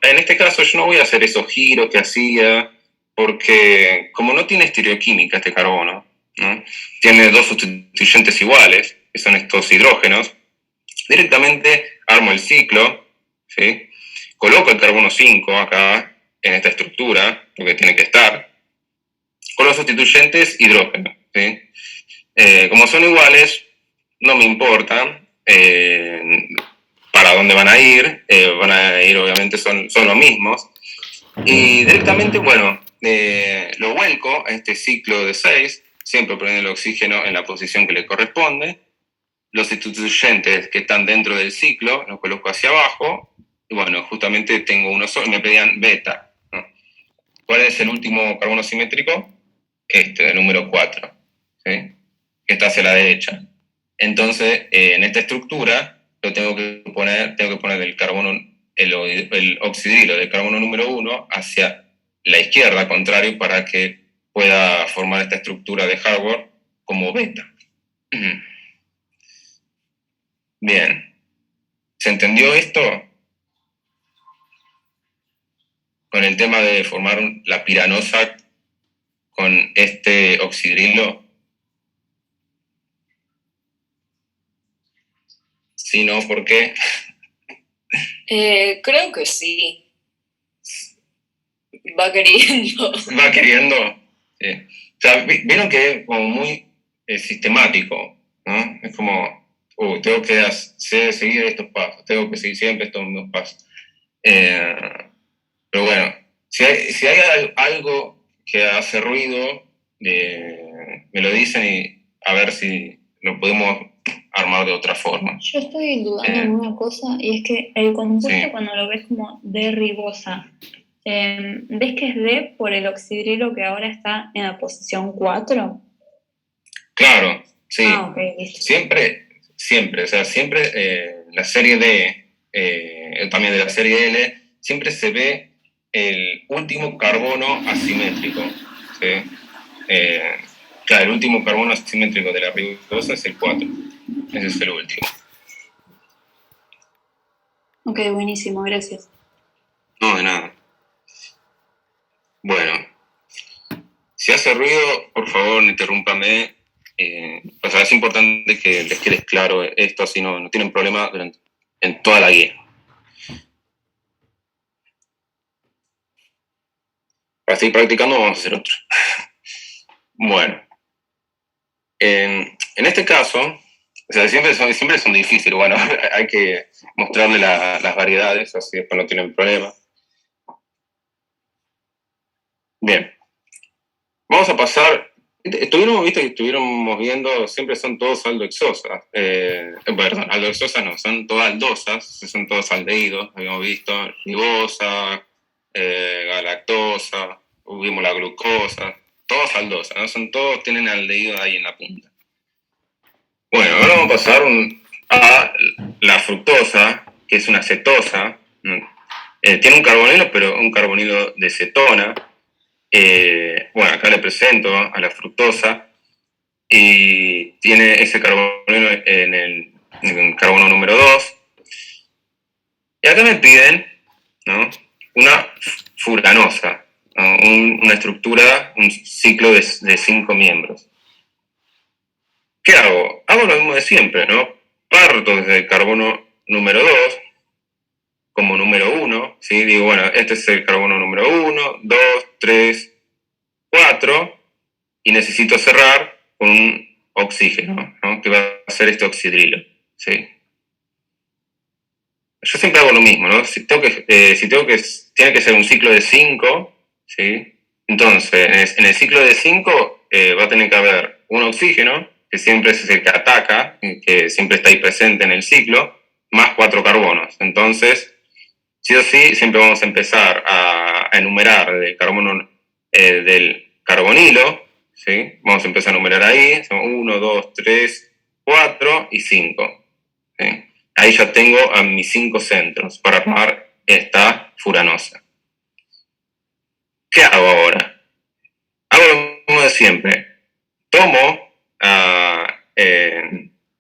A: en este caso yo no voy a hacer esos giros que hacía, porque como no tiene estereoquímica este carbono, ¿no? Tiene dos sustituyentes iguales, que son estos hidrógenos, directamente armo el ciclo, ¿sí? Coloco el carbono 5 acá, en esta estructura, porque tiene que estar, con los sustituyentes hidrógenos, ¿sí? Como son iguales, no me importa para dónde van a ir obviamente son los mismos, y directamente, bueno, lo vuelco a este ciclo de 6, siempre poniendo el oxígeno en la posición que le corresponde, los sustituyentes que están dentro del ciclo los coloco hacia abajo, y bueno, justamente tengo uno solo, me pedían beta, ¿no? ¿Cuál es el último carbono simétrico? Este, el número 4, ¿sí? Que está hacia la derecha. Entonces, en esta estructura, tengo que poner el carbono, el oxidrilo del carbono número 1 hacia la izquierda, contrario, para que pueda formar esta estructura de hardware como beta. Bien. ¿Se entendió esto? Con el tema de formar la piranosa con este oxidrilo. Si no, ¿por qué?
E: Creo que sí. Va queriendo.
A: Va queriendo. Sí. O sea, vieron que es como muy sistemático, ¿no? Es como, tengo que seguir estos pasos, tengo que seguir siempre estos mismos pasos. Pero bueno, si hay algo que hace ruido, me lo dicen y a ver si lo podemos armar de otra forma.
C: Yo estoy dudando en una cosa, y es que el compuesto,
A: Sí.
C: cuando lo ves como D-ribosa, ¿ves que es D por el oxidrilo que ahora está en la posición 4?
A: Claro, sí.
C: Ok, listo.
A: Siempre, o sea, siempre la serie D, también de la serie L, siempre se ve el último carbono asimétrico, ¿sí? Claro, el último carbono asimétrico de la ribosa es el 4. Ese es el último.
C: Ok, buenísimo, gracias.
A: No, de nada. Bueno, si hace ruido, por favor, interrúmpame. O sea, es importante que les quede claro esto, así no tienen problema en toda la guía. Para seguir practicando vamos a hacer otro. Bueno, en este caso, o sea, siempre son difíciles. Bueno, hay que mostrarle las variedades, así después no tienen problema. Bien, vamos a pasar. Estuvimos viendo, siempre son todos aldosas. Perdón, aldosas no, son todas aldosas, son todos aldehídos, habíamos visto, ribosa, galactosa, vimos la glucosa, todos aldosas, ¿no? Todos tienen aldehído ahí en la punta. Bueno, ahora vamos a pasar a la fructosa, que es una cetosa. Tiene un carbonilo, pero un carbonilo de cetona. Bueno, acá le presento a la fructosa y tiene ese carbonilo en el carbono número 2. Y acá me piden, ¿no?, una furanosa, ¿no?, una estructura, un ciclo de 5 miembros. ¿Qué hago? Hago lo mismo de siempre, ¿no? Parto desde el carbono número 2 como número 1, ¿sí? Digo, bueno, este es el carbono número 1, 2, 3, 4, y necesito cerrar con un oxígeno, ¿no?, que va a ser este oxidrilo, ¿sí? Yo siempre hago lo mismo, ¿no? Tiene que ser un ciclo de 5, ¿sí? Entonces, en el ciclo de 5 va a tener que haber un oxígeno, que siempre es el que ataca, que siempre está ahí presente en el ciclo, más 4 carbonos. Entonces, sí o sí, siempre vamos a empezar a enumerar del carbonilo, ¿sí? Vamos a empezar a enumerar ahí, son 1, 2, 3, 4 y 5, ¿sí? Ahí ya tengo a mis 5 centros para armar esta furanosa. ¿Qué hago ahora? Hago lo mismo de siempre. Tomo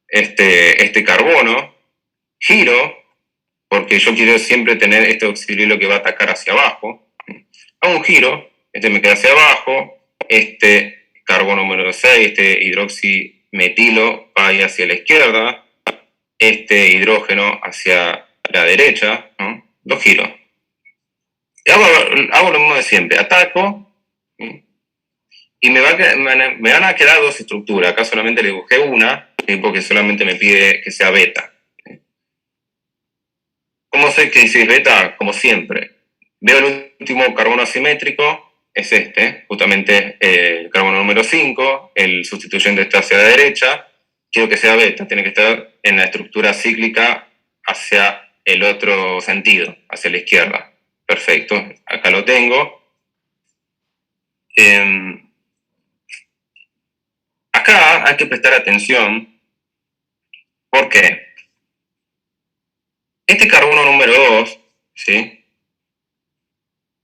A: este carbono, giro, porque yo quiero siempre tener este oxidrilo que va a atacar hacia abajo. Hago un giro, este me queda hacia abajo, este carbono número 6, este hidroximetilo va ahí hacia la izquierda, este hidrógeno hacia la derecha, ¿no? Lo giro. Y hago lo mismo de siempre, ataco, ¿sí?, y me van a quedar 2 estructuras. Acá solamente le dibujé una, ¿sí?, porque solamente me pide que sea beta. ¿Cómo sé que es beta? Como siempre. Veo el último carbono asimétrico, es este, justamente el carbono número 5, el sustituyente está hacia la derecha, quiero que sea beta, tiene que estar en la estructura cíclica hacia el otro sentido, hacia la izquierda. Perfecto, acá lo tengo. Acá hay que prestar atención. ¿Por qué? Este carbono número 2, ¿sí?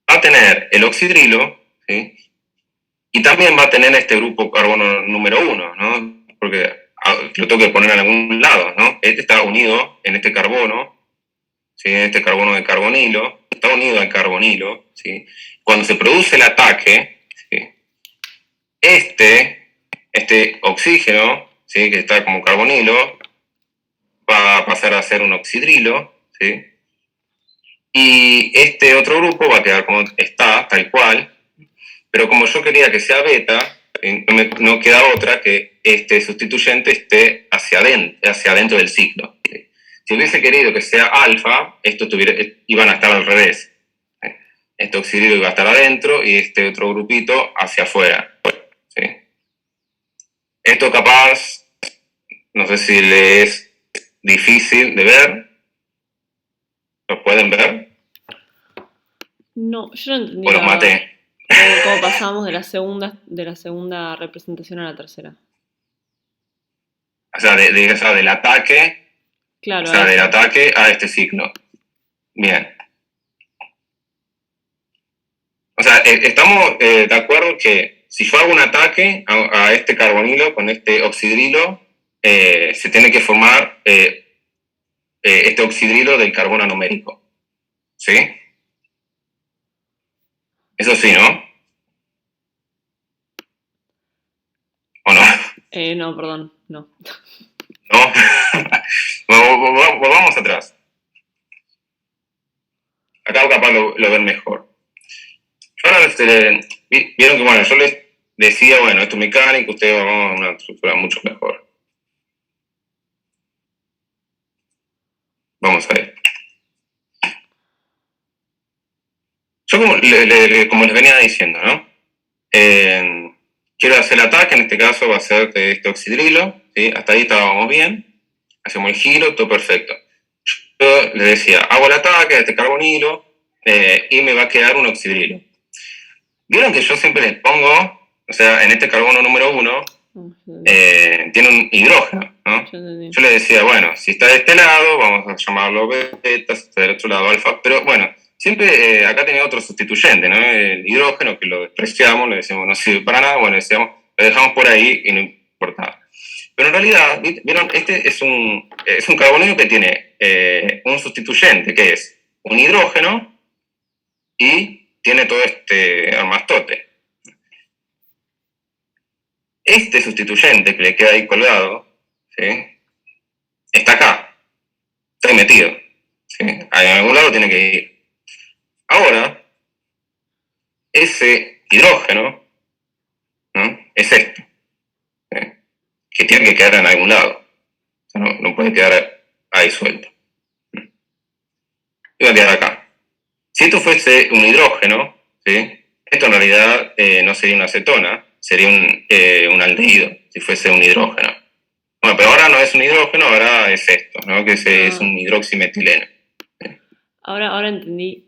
A: Va a tener el oxidrilo, ¿sí? Y también va a tener este grupo carbono número 1, ¿no? Porque lo tengo que poner en algún lado, ¿no? Este está unido en este carbono, ¿sí? Este carbono de carbonilo, está unido al carbonilo, ¿sí? Cuando se produce el ataque, ¿sí? Este oxígeno, ¿sí? Que está como carbonilo, va a pasar a ser un oxidrilo, ¿sí? Y este otro grupo va a quedar como está, tal cual, pero como yo quería que sea beta, no queda otra que este sustituyente esté hacia adentro del ciclo. ¿Sí? Si hubiese querido que sea alfa, iban a estar al revés. Este oxidrilo iba a estar adentro y este otro grupito hacia afuera. ¿Sí? Esto capaz, no sé si le es difícil de ver. ¿Lo pueden ver?
B: No, yo no entendí
A: ¿O los maté?
B: cómo pasamos de la segunda representación a la tercera.
A: O sea, del ataque,
B: Claro,
A: o sea,
B: a
A: del
B: eso.
A: ataque a este ciclo. Bien. O sea, estamos de acuerdo que si yo hago un ataque a este carbonilo con este oxidrilo, se tiene que formar este oxidrilo del carbono numérico. ¿Sí? Eso sí, ¿no? ¿O no?
B: No, perdón, no.
A: ¿No? Volvamos atrás. Acá capaz lo ven mejor. Ahora vieron que, bueno, yo les decía, bueno, esto es mecánico, ustedes van a una estructura mucho mejor. Vamos a ver. Yo como les venía diciendo, ¿no? Quiero hacer el ataque, en este caso va a ser de este oxidrilo, ¿sí? Hasta ahí estábamos bien, hacemos el giro, todo perfecto. Yo les decía, hago el ataque de este carbonilo y me va a quedar un oxidrilo. Vieron que yo siempre les pongo, o sea, en este carbono número 1, tiene un hidrógeno, ¿no? Yo les decía, bueno, si está de este lado, vamos a llamarlo beta, si está del otro lado alfa, pero bueno, siempre acá tenía otro sustituyente, ¿no? El hidrógeno, que lo despreciamos, le decimos no sirve para nada, bueno, decíamos, lo dejamos por ahí y no importaba. Pero en realidad, vieron, este es un carbonilo que tiene un sustituyente, que es un hidrógeno, y tiene todo este armastote. Este sustituyente que le queda ahí colgado, ¿sí? Está acá, está ahí metido, ¿sí? En algún lado tiene que ir. Ahora, ese hidrógeno, ¿no? Es esto, ¿sí? Que tiene que quedar en algún lado. O sea, no puede quedar ahí suelto. Y va a quedar acá. Si esto fuese un hidrógeno, ¿sí? Esto en realidad no sería una acetona, sería un aldehído, si fuese un hidrógeno. Bueno, pero ahora no es un hidrógeno, ahora es esto, ¿no? Que es un hidroximetileno.
B: Ahora entendí.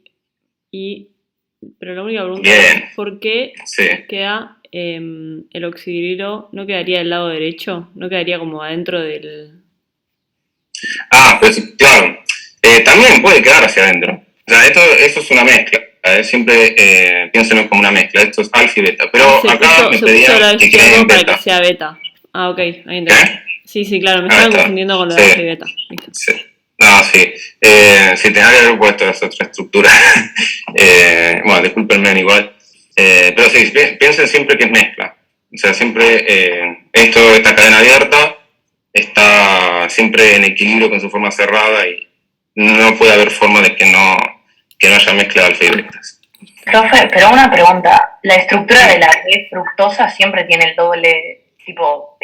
B: Pero la única pregunta
A: Bien.
B: es, ¿por qué
A: Sí.
B: queda el oxidrilo? ¿No quedaría del lado derecho? ¿No quedaría como adentro del...?
A: Pues claro. También puede quedar hacia adentro. O sea, esto es una mezcla. Siempre piénsenlo como una mezcla. Esto es alfa y beta. Pero acá me pedían que quede en
B: para
A: beta.
B: que sea beta. Ok, ahí entendí.
A: ¿Qué?
B: Sí, claro, me estaba confundiendo con lo de alfa y beta.
A: Sí. No, sí. Sí, tenía que haber puesto esa otra estructura. Bueno, discúlpenme igual. Pero sí, piensen siempre que es mezcla. O sea, siempre esta cadena abierta está siempre en equilibrio con su forma cerrada y no puede haber forma de que no haya mezcla de alfa y betas.
F: Profe, pero una pregunta. ¿La estructura de la D-fructosa siempre tiene el doble, tipo,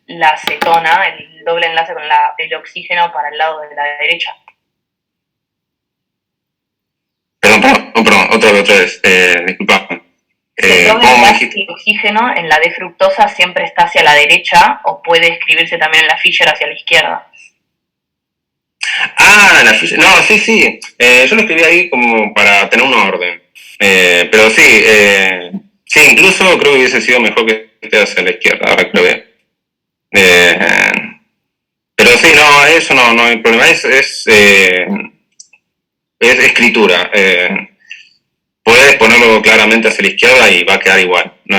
F: la acetona, el doble enlace con el oxígeno para el lado de la derecha?
A: Perdón, otra vez, disculpa.
F: ¿El doble enlace de oxígeno en la D-fructosa siempre está hacia la derecha o puede escribirse también en la Fischer hacia la izquierda?
A: La Fischer, no, sí. Yo lo escribí ahí como para tener un orden. Pero sí, incluso creo que hubiese sido mejor que esté hacia la izquierda, ahora que lo veo. Pero sí, no, eso no hay problema. Es escritura. Puedes ponerlo claramente hacia la izquierda y va a quedar igual. No,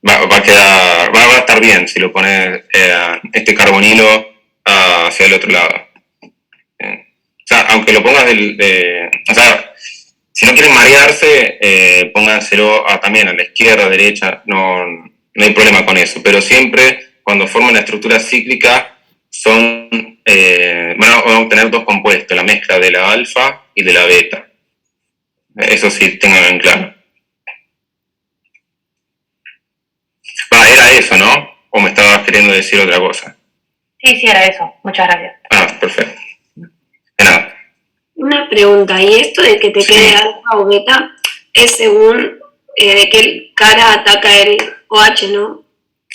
A: va a estar bien si lo pones este carbonilo hacia el otro lado. O sea, aunque lo pongas o sea, si no quieren marearse, pónganselo también a la izquierda, derecha, no hay problema con eso. Pero siempre, cuando forman la estructura cíclica, van a obtener dos compuestos, la mezcla de la alfa y de la beta. Eso sí, tenganlo en claro. Era eso, ¿no? ¿O me estabas queriendo decir otra cosa?
F: Sí, era eso. Muchas gracias.
A: Perfecto. De nada.
D: Una pregunta, ¿y esto de que te quede alfa o beta es según de qué cara ataca el OH, no?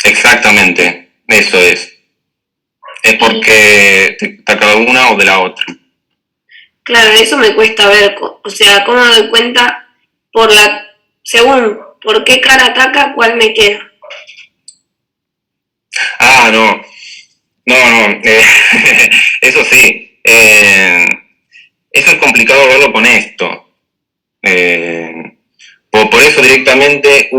A: Exactamente, eso es. Es porque te ataca de una o de la otra.
D: Claro, eso me cuesta ver, o sea, ¿cómo me doy cuenta según por qué cara ataca, cuál me queda?
A: No. Eso sí. Eso es complicado verlo con esto. Por eso directamente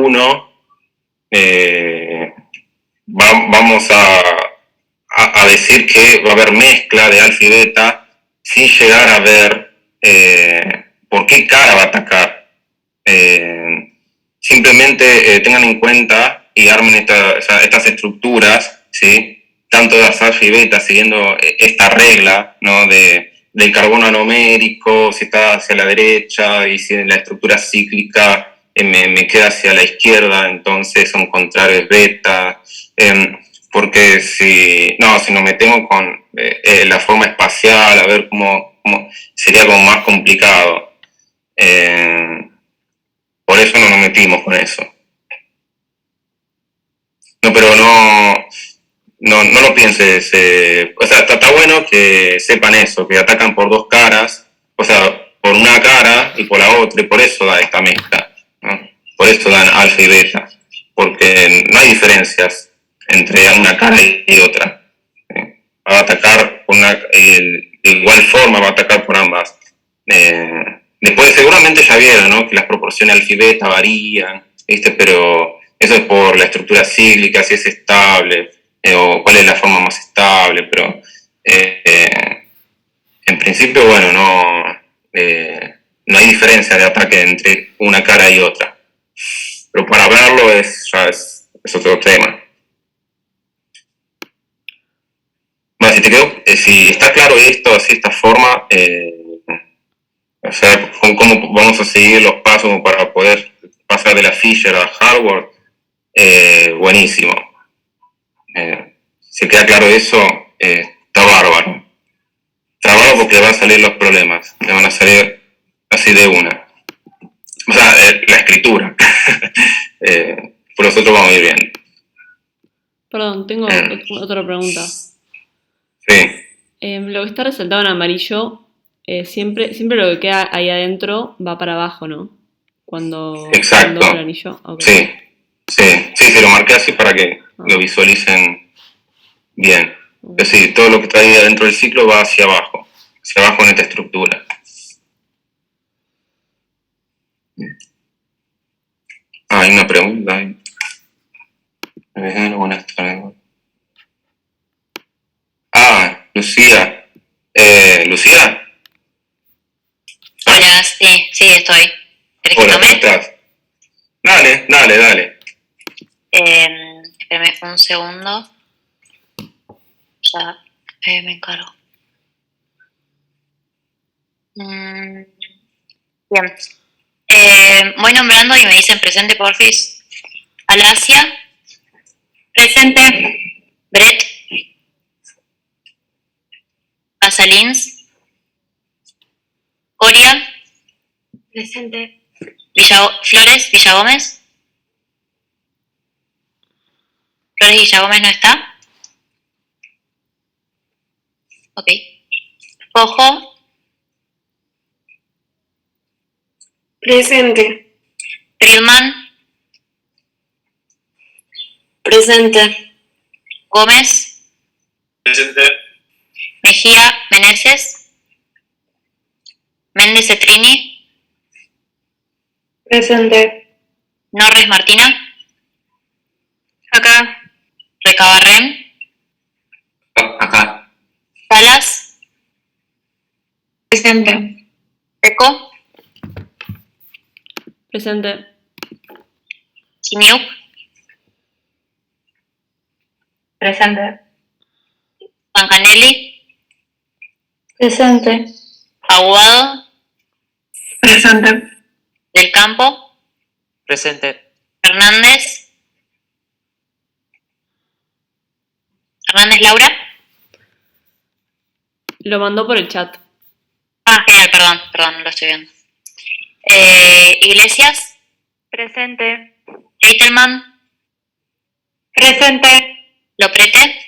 A: vamos a decir que va a haber mezcla de alfa y beta sin llegar a ver por qué cara va a atacar. Simplemente tengan en cuenta y armen estas estructuras, ¿sí? Tanto de las alfa y beta, siguiendo esta regla, ¿no? Del carbono anomérico, si está hacia la derecha, y si en la estructura cíclica me queda hacia la izquierda, entonces son contrarios beta. Porque si nos metemos con la forma espacial, a ver cómo sería como más complicado. Por eso no nos metimos con eso. No, pero no lo pienses. O sea, está bueno que sepan eso, que atacan por dos caras, o sea, por una cara y por la otra, y por eso da esta mezcla, ¿no? Por eso dan alfa y beta, porque no hay diferencias entre una cara y otra. Va a atacar de igual forma, va a atacar por ambas. Después seguramente ya vieron, ¿no? Que las proporciones alfa y beta varían, ¿viste? Pero eso es por la estructura cíclica, si es estable, o cuál es la forma más estable, pero en principio, bueno, no hay diferencia de ataque entre una cara y otra. Pero para verlo ya es otro tema. Bueno, si está claro esto, así, esta forma, o sea, cómo vamos a seguir los pasos para poder pasar de la Fisher a Harvard, buenísimo. Si queda claro eso, está bárbaro. Está bárbaro porque le van a salir los problemas, le van a salir así de una. O sea, la escritura. Por nosotros vamos a ir bien.
B: Perdón, tengo otra pregunta.
A: Sí.
B: Lo que está resaltado en amarillo, siempre lo que queda ahí adentro va para abajo, ¿no?
A: Exacto.
B: Cuando el anillo. Okay.
A: Sí, lo marqué así para que lo visualicen bien. Okay. Sí, todo lo que está ahí adentro del ciclo va hacia abajo en esta estructura. Hay una pregunta. Buenas tardes. Lucía. ¿Lucía?
G: Hola, sí, estoy. ¿Querés que
A: Hola,
G: tome?
A: ¿cómo estás? Dale.
G: Espérame un segundo. Ya me encargo. Bien. Voy nombrando y me dicen presente, porfis. Alasia. Presente. Brett. Casalins. Coria.
D: Presente.
G: Flores Villagómez. Flores Villagómez no está. Ok. Ojo.
D: Presente.
G: Friedman.
D: Presente.
G: Gómez.
A: Presente.
G: Mejía Meneses. Méndez Etrini.
C: Presente.
G: Norres Martina.
C: Acá.
G: Recabarren.
A: Acá.
G: Salas.
C: Presente.
G: Peco.
B: Presente.
G: Chiniuc.
F: Presente.
G: Pancanelli.
C: Presente.
G: Aguado.
C: Presente.
G: Del Campo.
H: Presente.
G: Hernández. Hernández Laura.
B: Lo mandó por el chat.
G: Ah, genial, perdón, no lo estoy viendo. Iglesias.
C: Presente.
G: Eitelman.
C: Presente.
G: Loprete.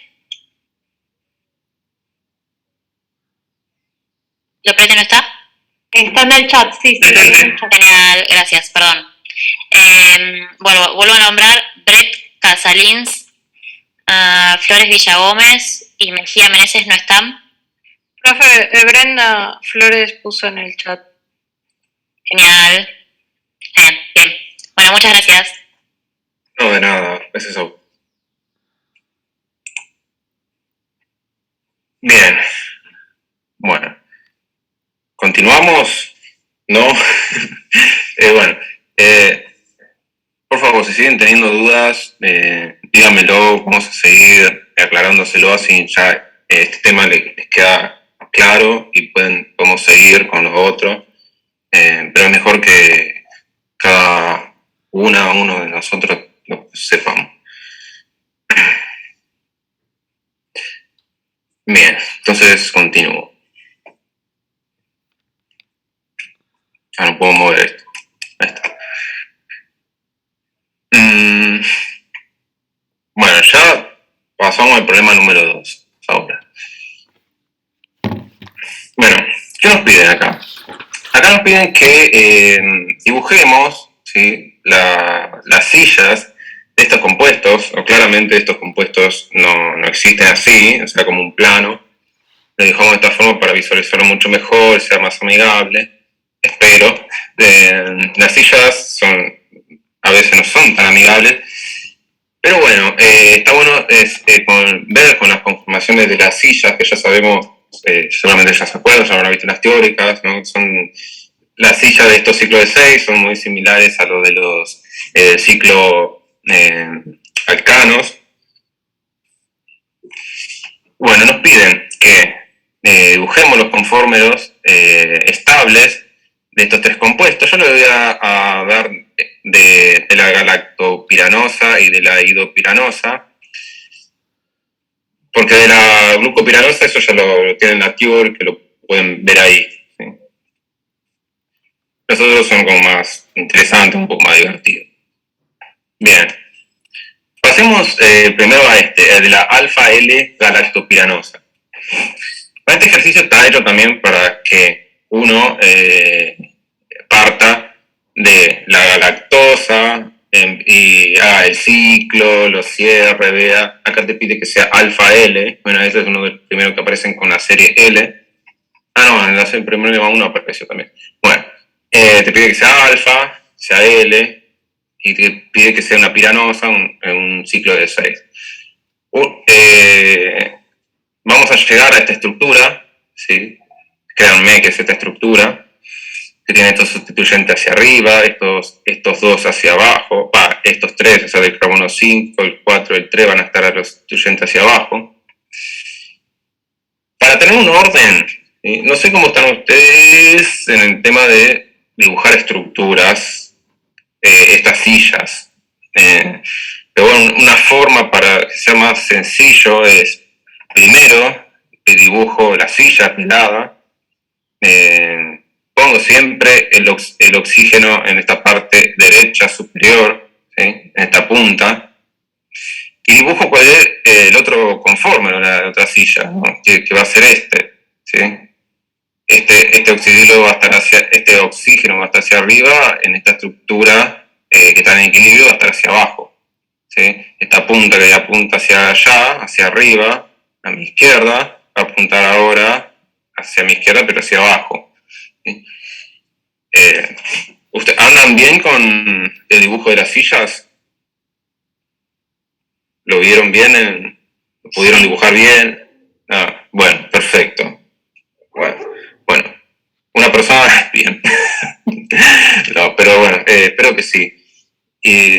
G: ¿Loprete no está?
C: Está en el chat, sí, sí, está en el chat.
G: Genial, gracias, perdón. Bueno, vuelvo a nombrar Brett Casalins, Flores Villagómez y Mejía Meneses no están.
C: Profe, Brenda Flores puso en el chat.
G: Genial. Bien. Bueno, muchas gracias.
A: No, de nada, es eso. Bien. Bueno. ¿Continuamos? ¿No? Bueno. Por favor, si siguen teniendo dudas, díganmelo, vamos a seguir aclarándoselo, así ya este tema les queda claro y podemos seguir con los otros. Pero es mejor que cada uno de nosotros lo sepamos. Bien, entonces continúo. Ya no puedo mover esto. Ahí está. Bueno, ya pasamos al problema número 2 ahora. Bueno, ¿qué nos piden acá? Acá nos piden que dibujemos, ¿sí?, las sillas de estos compuestos, o claramente estos compuestos no existen así, o sea, como un plano. Lo dibujamos de esta forma para visualizarlo mucho mejor, sea más amigable, espero. Las sillas a veces no son tan amigables, pero bueno, está bueno ver con las conformaciones de las sillas, que ya sabemos, seguramente ya se acuerdan, ya habrán visto las teóricas, ¿no? Son las sillas de estos ciclos de 6, son muy similares a los de los ciclos alcanos. Bueno, nos piden que dibujemos los conformeros estables de estos tres compuestos. Yo le voy a dar de la galactopiranosa y de la idopiranosa, porque de la glucopiranosa eso ya lo tienen en la Tibor, que lo pueden ver ahí, ¿sí? Los otros son como más interesantes, un poco más divertidos. Bien. Pasemos primero a el de la alfa L galactopiranosa. Este ejercicio está hecho también para que uno parta de la galactosa y haga el ciclo, lo cierre, vea. Acá te pide que sea alfa L. Bueno, ese es uno de los primeros que aparecen con la serie L. No, en la serie primero uno apareció también. Bueno, te pide que sea alfa, sea L, y te pide que sea una piranosa, un ciclo de 6. Vamos a llegar a esta estructura, ¿sí? Créanme que es esta estructura, que tiene estos sustituyentes hacia arriba, estos dos hacia abajo, estos tres, o sea, del carbono 5, el 4, el 3 van a estar a los sustituyentes hacia abajo. Para tener un orden, ¿sí? No sé cómo están ustedes en el tema de dibujar estructuras, estas sillas. Pero bueno, una forma para que sea más sencillo es, primero, que dibujo la silla pelada, pongo siempre el oxígeno en esta parte derecha superior, ¿sí?, en esta punta, y dibujo cuál es el otro conforme, la otra silla, ¿no?, que va a ser ¿sí? Este oxígeno va a estar hacia arriba, en esta estructura que está en equilibrio va a estar hacia abajo, ¿sí? Esta punta que apunta hacia allá, hacia arriba, a mi izquierda, va a apuntar ahora hacia mi izquierda, pero hacia abajo. ¿Sí? ¿Andan bien con el dibujo de las sillas? ¿Lo vieron bien? ¿Lo pudieron dibujar bien? Ah, bueno, perfecto. Bueno, una persona, bien. No, pero bueno, espero que sí. Y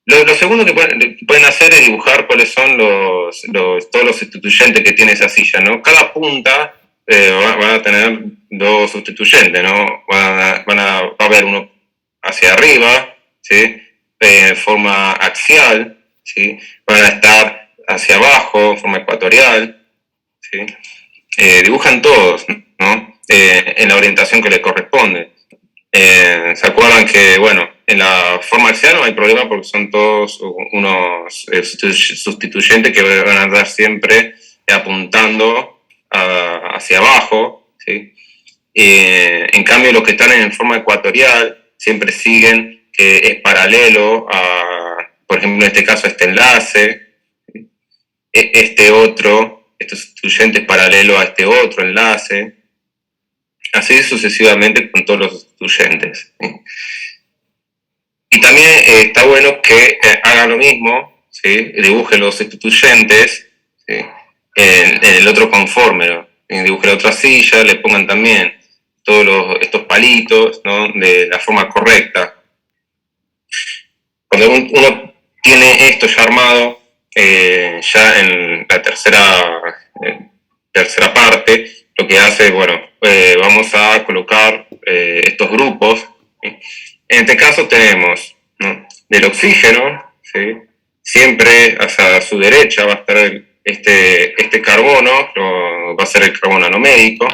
A: lo segundo que pueden hacer es dibujar cuáles son todos los sustituyentes que tiene esa silla, ¿no? Cada punta va a tener dos sustituyentes, ¿no? Va a haber uno hacia arriba, ¿sí? En forma axial, ¿sí? Van a estar hacia abajo, en forma ecuatorial, ¿sí? Dibujan todos, ¿no? En la orientación que les corresponde. ¿Se acuerdan que, bueno, en la forma axial no hay problema porque son todos unos sustituyentes que van a andar siempre apuntando hacia abajo, ¿sí? En cambio, los que están en forma ecuatorial siempre siguen que es paralelo a, por ejemplo, en este caso, este enlace, ¿sí? Este sustituyente es paralelo a este otro enlace, así sucesivamente con todos los sustituyentes, ¿sí? Y también está bueno que hagan lo mismo, ¿sí? Dibujen los sustituyentes, ¿sí? en el otro conforme, ¿no? Dibujen la otra silla, le pongan también todos estos palitos, ¿no? De la forma correcta. Cuando uno tiene esto ya armado, ya en la tercera parte, lo que hace, bueno, vamos a colocar estos grupos, ¿sí? En este caso tenemos, ¿no? Del oxígeno, ¿sí? Siempre hacia su derecha va a estar este carbono, va a ser el carbono anomérico,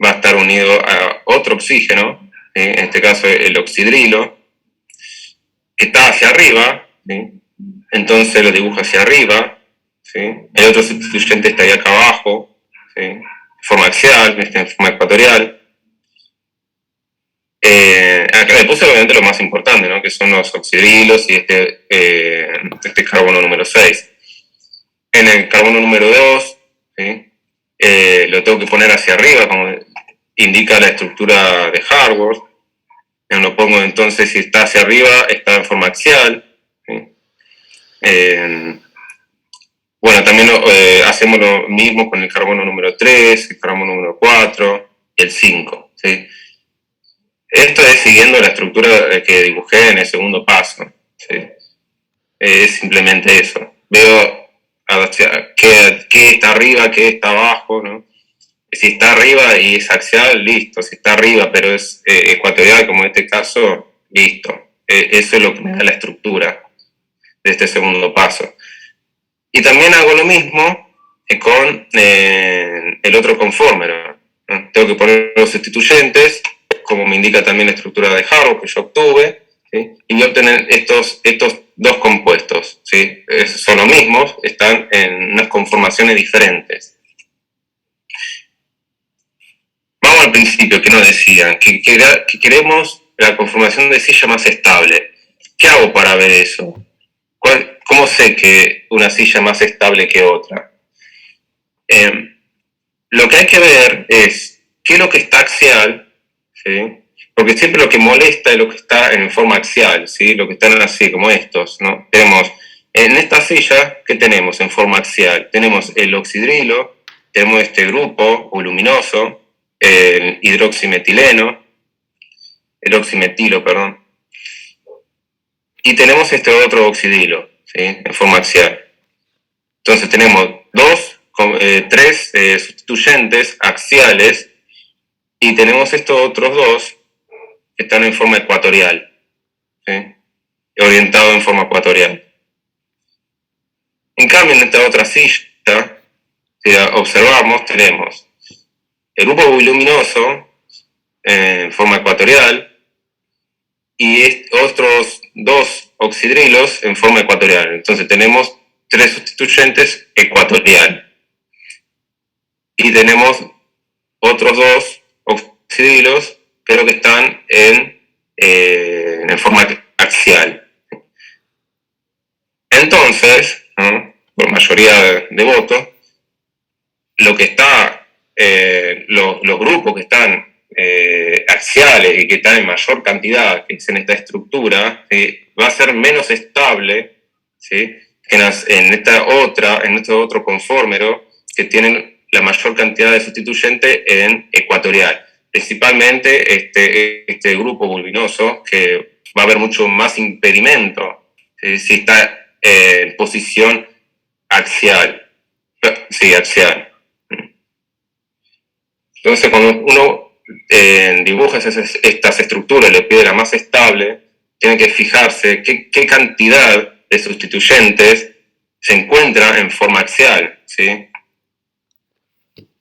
A: va a estar unido a otro oxígeno, ¿sí? En este caso el oxidrilo, que está hacia arriba, ¿sí? Entonces lo dibujo hacia arriba, ¿sí? El otro sustituyente está ahí acá abajo, ¿sí? En forma axial, en forma ecuatorial. Acá le puse obviamente lo más importante, ¿no? Que son los oxidrilos y este carbono número 6. En el carbono número 2, ¿sí? Lo tengo que poner hacia arriba, como indica la estructura de Haworth. Lo pongo entonces, si está hacia arriba, está en forma axial, ¿sí? Bueno, también hacemos lo mismo con el carbono número 3, el carbono número 4 y el 5, ¿sí? Esto es siguiendo la estructura que dibujé en el segundo paso, ¿sí? Es simplemente eso. Veo qué está arriba, qué está abajo, ¿no? Si está arriba y es axial, listo. Si está arriba pero es ecuatorial, como en este caso, listo. Eso es lo que me da la estructura de este segundo paso. Y también hago lo mismo con el otro conforme, ¿no? Tengo que poner los sustituyentes, como me indica también la estructura de Haworth que yo obtuve, ¿sí? Y voy a obtener estos dos compuestos, ¿sí? Son los mismos, están en unas conformaciones diferentes. Vamos al principio, que nos decían que queremos la conformación de silla más estable. ¿Qué hago para ver eso? ¿Cómo sé que una silla es más estable que otra? Lo que hay que ver es qué es lo que está axial, ¿sí? Porque siempre lo que molesta es lo que está en forma axial, ¿sí? Lo que están así, como estos, ¿no? Tenemos, en esta silla, ¿qué tenemos en forma axial? Tenemos el oxidrilo, tenemos este grupo voluminoso, el hidroximetilo, perdón, y tenemos este otro oxidrilo, ¿sí? En forma axial. Entonces tenemos tres sustituyentes axiales y tenemos estos otros dos que están en forma ecuatorial, ¿sí? Orientado en forma ecuatorial. En cambio, en esta otra silla, si observamos, tenemos el grupo voluminoso en forma ecuatorial y otros dos oxidrilos en forma ecuatorial. Entonces tenemos tres sustituyentes ecuatorial. Y tenemos otros dos oxidrilos, pero que están en forma axial. Entonces, ¿no? Por mayoría de votos, lo que está, los grupos que están axiales y que están en mayor cantidad, que es en esta estructura, ¿sí? Va a ser menos estable, ¿sí? Que en este otro conformero que tienen la mayor cantidad de sustituyentes en ecuatorial. Principalmente este grupo bulbinoso, que va a haber mucho más impedimento, ¿sí? Si está en posición axial. Sí, axial. Entonces, cuando uno dibuja estas estructuras y le pide la más estable, tiene que fijarse qué cantidad de sustituyentes se encuentra en forma axial, ¿sí?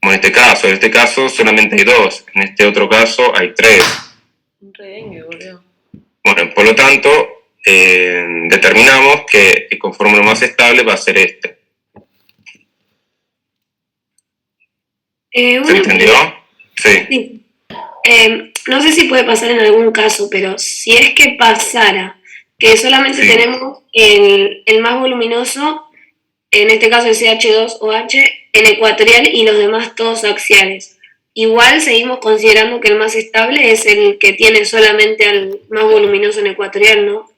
A: Como en este caso solamente hay 2, en este otro caso hay 3.
B: Un redengue, boludo.
A: Bueno, por lo tanto, determinamos que el conformero más estable va a ser este. ¿Se entendió? Sí.
D: Sí. No sé si puede pasar en algún caso, pero si es que pasara que solamente
A: Sí.
D: tenemos el más voluminoso, en este caso el CH2OH, en ecuatorial y los demás todos axiales. Igual seguimos considerando que el más estable es el que tiene solamente al más voluminoso en ecuatorial, ¿no?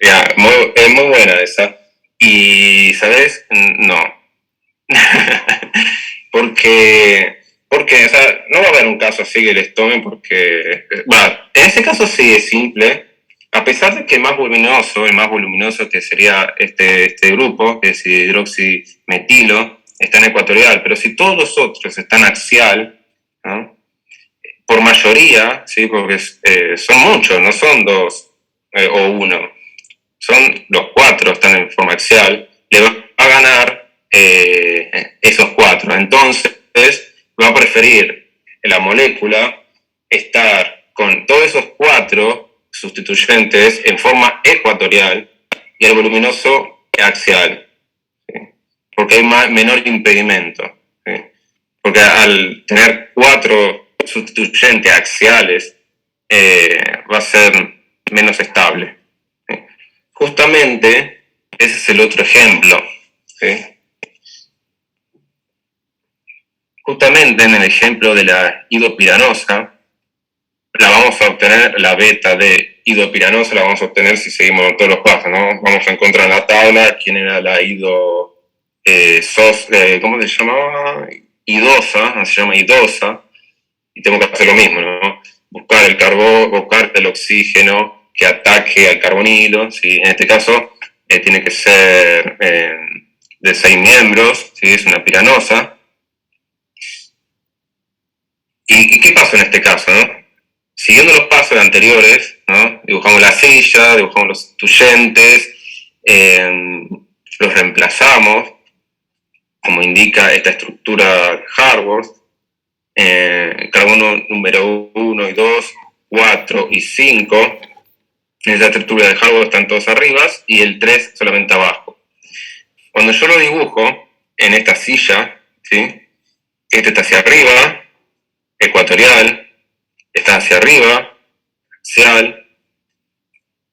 A: Ya, es muy buena esa. Y, ¿sabes? No. porque, o sea, no va a haber un caso así que les tomen porque, bueno, en ese caso sí es simple, a pesar de que el más voluminoso que sería este grupo, que es hidroximetilo, está en ecuatorial, pero si todos los otros están axial, ¿no? Por mayoría, ¿sí? Porque son muchos, no son 2 o 1, son los 4 están en forma axial, le va a ganar esos 4. Entonces, va a preferir la molécula estar con todos esos 4 sustituyentes en forma ecuatorial y el voluminoso axial, ¿sí? Porque hay menor impedimento, ¿sí? Porque al tener 4 sustituyentes axiales va a ser menos estable, ¿sí? Justamente ese es el otro ejemplo, ¿sí? Justamente en el ejemplo de la idopiranosa, la vamos a obtener, la beta de idopiranosa la vamos a obtener si seguimos todos los pasos, ¿no? Vamos a encontrar en la tabla quién era la ¿cómo se llamaba? Idosa, se llama idosa, y tengo que hacer lo mismo, ¿no? Buscar el oxígeno que ataque al carbonilo, ¿sí? En este caso tiene que ser de 6 miembros, ¿sí? Es una piranosa. ¿Y qué pasó en este caso, no? Siguiendo los pasos anteriores, ¿no? Dibujamos la silla, dibujamos los sustituyentes, los reemplazamos, como indica esta estructura Haworth, carbono número 1 y 2, 4 y 5, en esta estructura de Haworth están todos arriba y el 3 solamente abajo. Cuando yo lo dibujo en esta silla, ¿sí? Este está hacia arriba, ecuatorial, está hacia arriba, axial,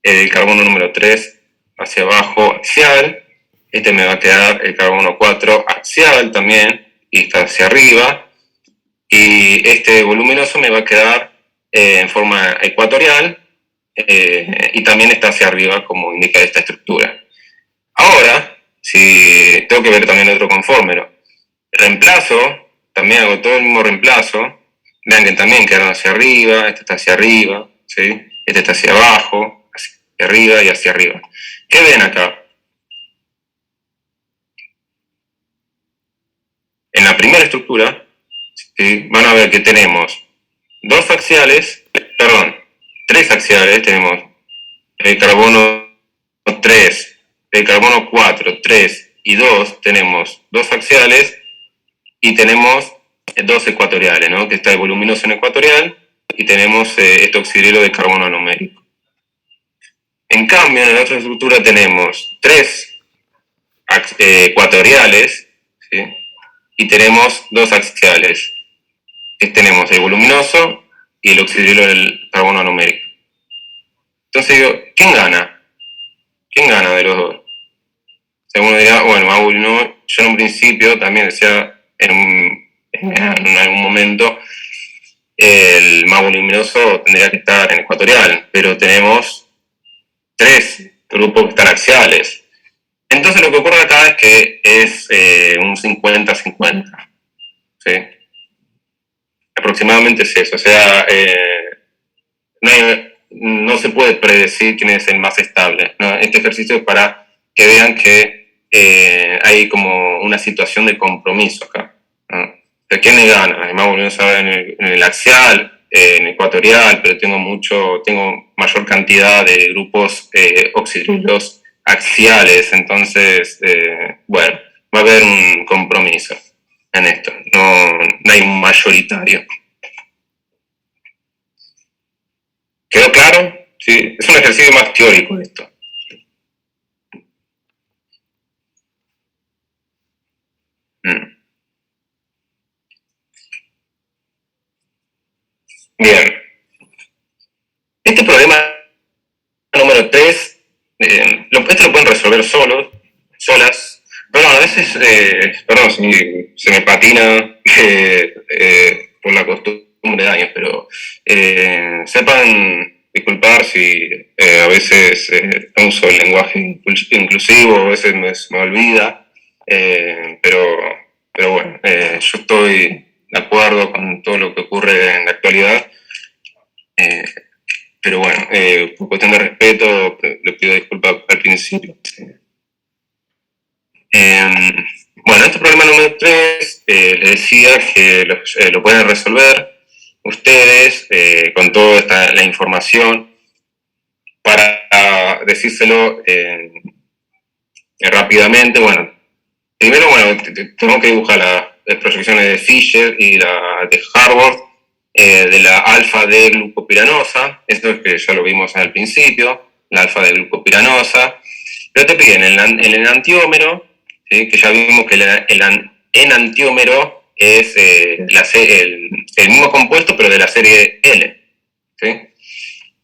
A: el carbono número 3 hacia abajo, axial, este me va a quedar el carbono 4 axial también, y está hacia arriba, y este voluminoso me va a quedar en forma ecuatorial, y también está hacia arriba, como indica esta estructura. Ahora, si tengo que ver también otro conformero, reemplazo, también hago todo el mismo reemplazo. Vean que también quedaron hacia arriba, este está hacia arriba, ¿sí? Este está hacia abajo, hacia arriba y hacia arriba. ¿Qué ven acá? En la primera estructura, ¿sí? Van a ver que tenemos 3 axiales, tenemos el carbono 3, el carbono 4, 3 y 2, tenemos 2 axiales y tenemos 2 ecuatoriales, ¿no? Que está el voluminoso en ecuatorial y tenemos este oxidrilo de carbono anomérico. En cambio, en la otra estructura tenemos 3 ecuatoriales, ¿sí? Y tenemos 2 axiales, que tenemos el voluminoso y el oxidrilo del carbono anomérico. Entonces digo, ¿quién gana? ¿Quién gana de los dos? Según dirá, bueno, yo en un principio también decía, en algún momento, el más voluminoso tendría que estar en ecuatorial, pero tenemos 3 grupos que están axiales. Entonces lo que ocurre acá es que es un 50-50, ¿sí? Aproximadamente es eso, o sea, no se puede predecir quién es el más estable, ¿no? Este ejercicio es para que vean que hay como una situación de compromiso acá, ¿no? ¿De quién le gana? Además, volvemos a ver en el axial, en ecuatorial, pero tengo mayor cantidad de grupos oxidrilos axiales, entonces, bueno, va a haber un compromiso en esto, no hay un mayoritario. ¿Quedó claro? Sí, es un ejercicio más teórico esto. Bien. Este problema número 3, esto lo pueden resolver solas. Perdón, a veces, perdón si se me patina por la costumbre de años, pero sepan disculpar si a veces uso el lenguaje inclusivo, a veces me olvida, pero bueno, yo estoy de acuerdo con todo lo que ocurre en la actualidad. Pero bueno, por cuestión de respeto, le pido disculpas al principio. Bueno, este problema número 3, les decía que lo pueden resolver ustedes con toda la información para decírselo rápidamente. Bueno, primero, bueno, tengo que dibujar las proyecciones de Fisher y la de Harvard, de la alfa-D-glucopiranosa, esto es que ya lo vimos al principio, la alfa-D-glucopiranosa, pero te piden el enantiómero, ¿sí? Que ya vimos que el enantiómero es el mismo compuesto, pero de la serie L, ¿sí?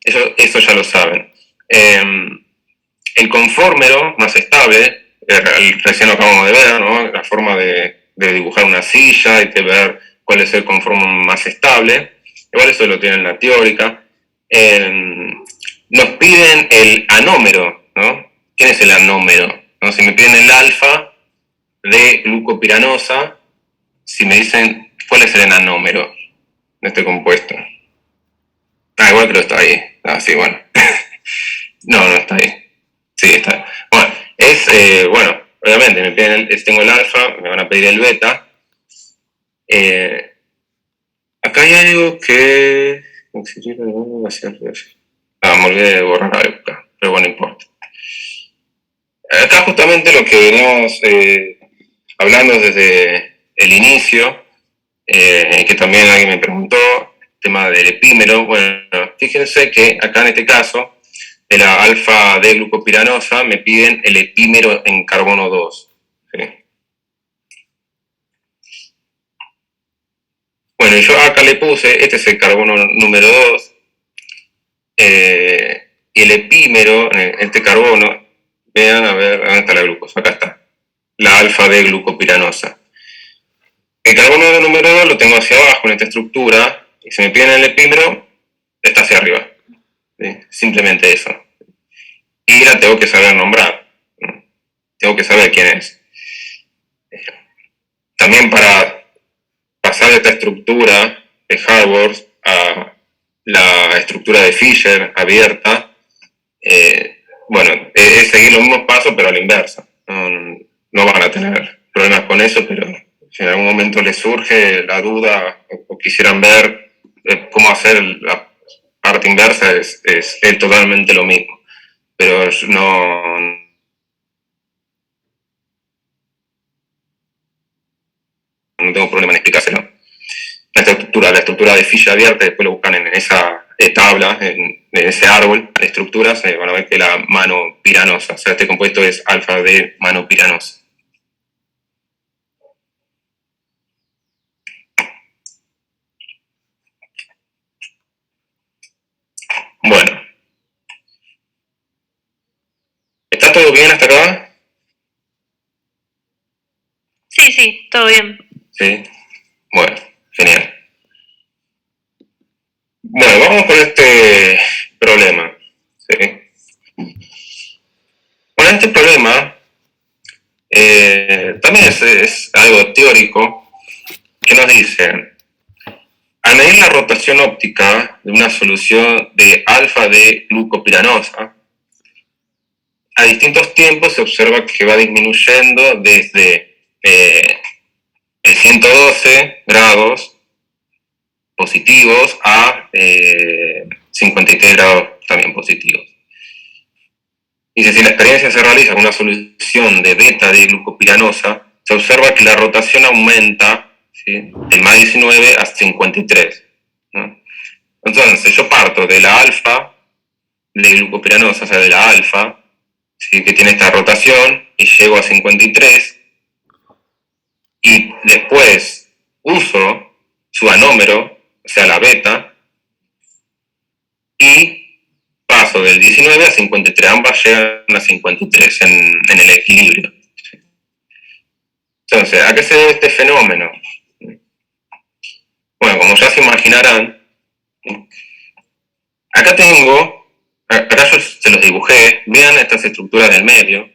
A: Eso ya lo saben. El conformero más estable, recién lo acabamos de ver, ¿no? La forma de dibujar una silla y de ver cuál es el conforme más estable. Igual eso lo tienen en la teórica. Nos piden el anómero, ¿no? ¿Quién es el anómero? ¿No? Si me piden el alfa de glucopiranosa, si me dicen cuál es el enanómero de este compuesto. Igual que lo está ahí. Sí, bueno. No está ahí. Sí, está. Bueno, bueno, obviamente me piden tengo el alfa, me van a pedir el beta. Acá hay algo que... me olvidé de borrar algo acá, pero bueno, no importa. Acá justamente lo que venimos hablando desde el inicio, que también alguien me preguntó, el tema del epímero. Bueno, fíjense que acá en este caso, de la alfa-D-glucopiranosa, me piden el epímero en carbono 2. ¿Sí? Bueno, yo acá le puse, este es el carbono número 2, y el epímero, este carbono, vean, a ver, ¿dónde está la glucosa? Acá está, la alfa-D-glucopiranosa. El carbono número 2 lo tengo hacia abajo en esta estructura, y si me piden el epímero, está hacia arriba. ¿Sí? Simplemente eso. Y la tengo que saber nombrar, ¿no? Tengo que saber quién es. También para pasar de esta estructura de Harvard a la estructura de Fisher abierta, bueno, es seguir los mismos pasos pero a la inversa. No van a tener problemas con eso, pero si en algún momento les surge la duda o quisieran ver cómo hacer la parte inversa, es totalmente lo mismo. Pero no tengo problema en explicárselo. La estructura de Fisher abierta, después lo buscan en esa tabla, en ese árbol de estructuras, van a ver que la manopiranosa, o sea, este compuesto es alfa de manopiranosa. Bueno. ¿Está todo bien hasta acá?
D: Sí, todo bien.
A: ¿Sí? Bueno, genial. Bueno, vamos con este problema. ¿Sí? Bueno, este problema también es algo teórico que nos dice: al medir la rotación óptica de una solución de alfa de glucopiranosa, a distintos tiempos se observa que va disminuyendo desde el 112 grados positivos a 53 grados también positivos. Dice, si la experiencia se realiza con una solución de beta de glucopiranosa, se observa que la rotación aumenta, ¿sí?, de más 19 a 53. ¿No? Entonces, yo parto de la alfa de glucopiranosa, o sea, de la alfa, ¿sí?, que tiene esta rotación, y llego a 53, y después uso su anómero, o sea, la beta, y paso del 19 a 53, ambas llegan a 53 en el equilibrio. Entonces, ¿a qué se debe este fenómeno? Bueno, como ya se imaginarán, acá yo se los dibujé, vean estas estructuras del medio,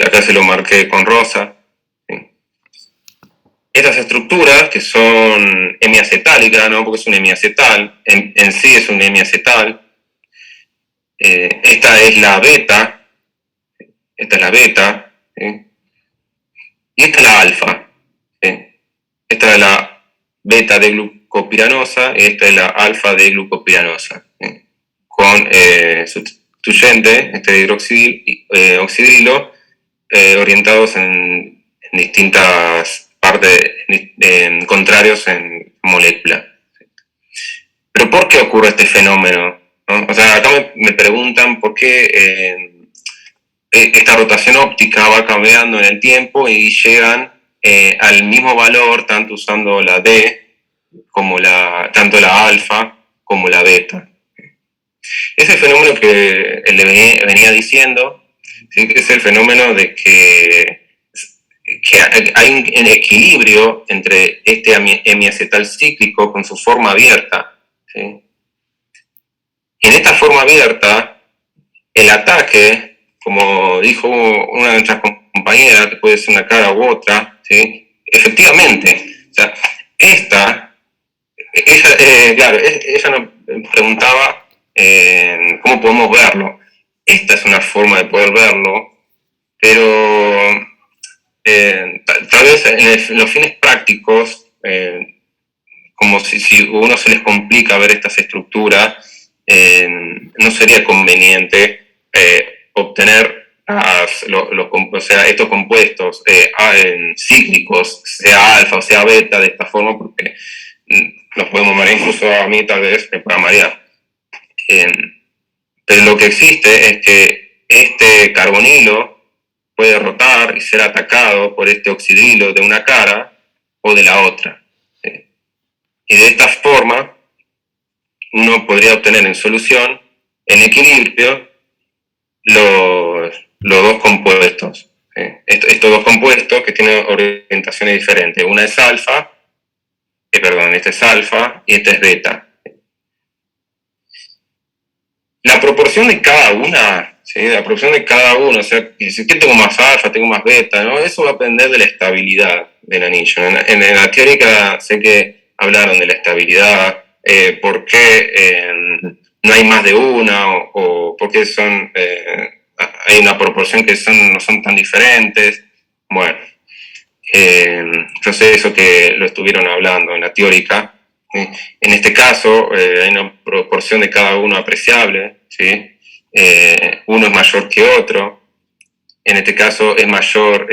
A: acá se lo marqué con rosa. Estas estructuras, que son hemiacetálicas, ¿no?, porque es un hemiacetal, en sí es un hemiacetal. Esta es la beta, ¿sí?, y esta es la alfa, ¿sí? Esta es la beta de glucopiranosa y esta es la alfa de glucopiranosa, ¿sí?, con sustituyente, este hidroxidilo, orientados en distintas partes, contrarios en molécula. Pero ¿por qué ocurre este fenómeno? ¿No? O sea, acá me preguntan por qué esta rotación óptica va cambiando en el tiempo y llegan al mismo valor, tanto usando la D, como tanto la alfa como la beta. Ese fenómeno que le venía diciendo, ¿sí?, es el fenómeno de que hay un equilibrio entre este hemiacetal cíclico con su forma abierta, ¿sí? En esta forma abierta, el ataque, como dijo una de nuestras compañeras, que puede ser una cara u otra, ¿sí?, efectivamente, o sea, ella nos preguntaba cómo podemos verlo. Esta es una forma de poder verlo, pero tal vez en los fines prácticos, como si a uno se les complica ver estas estructuras, no sería conveniente obtener o sea, estos compuestos cíclicos, sea alfa o sea beta, de esta forma, porque los podemos marear, incluso a mí tal vez me pueda marear. Pero lo que existe es que este carbonilo puede rotar y ser atacado por este oxidrilo de una cara o de la otra. Y de esta forma, uno podría obtener en solución, en equilibrio, los dos compuestos. Estos dos compuestos que tienen orientaciones diferentes. Una es alfa, este es alfa y este es beta. La proporción de cada una, ¿sí?, la proporción de cada uno, o sea, si tengo más alfa, tengo más beta, ¿no?, eso va a depender de la estabilidad del anillo. En la teórica sé que hablaron de la estabilidad, por qué no hay más de una, o por qué hay una proporción que no son tan diferentes. Bueno, yo sé eso que lo estuvieron hablando en la teórica. En este caso, hay una proporción de cada uno apreciable, ¿sí? Uno es mayor que otro. En este caso es mayor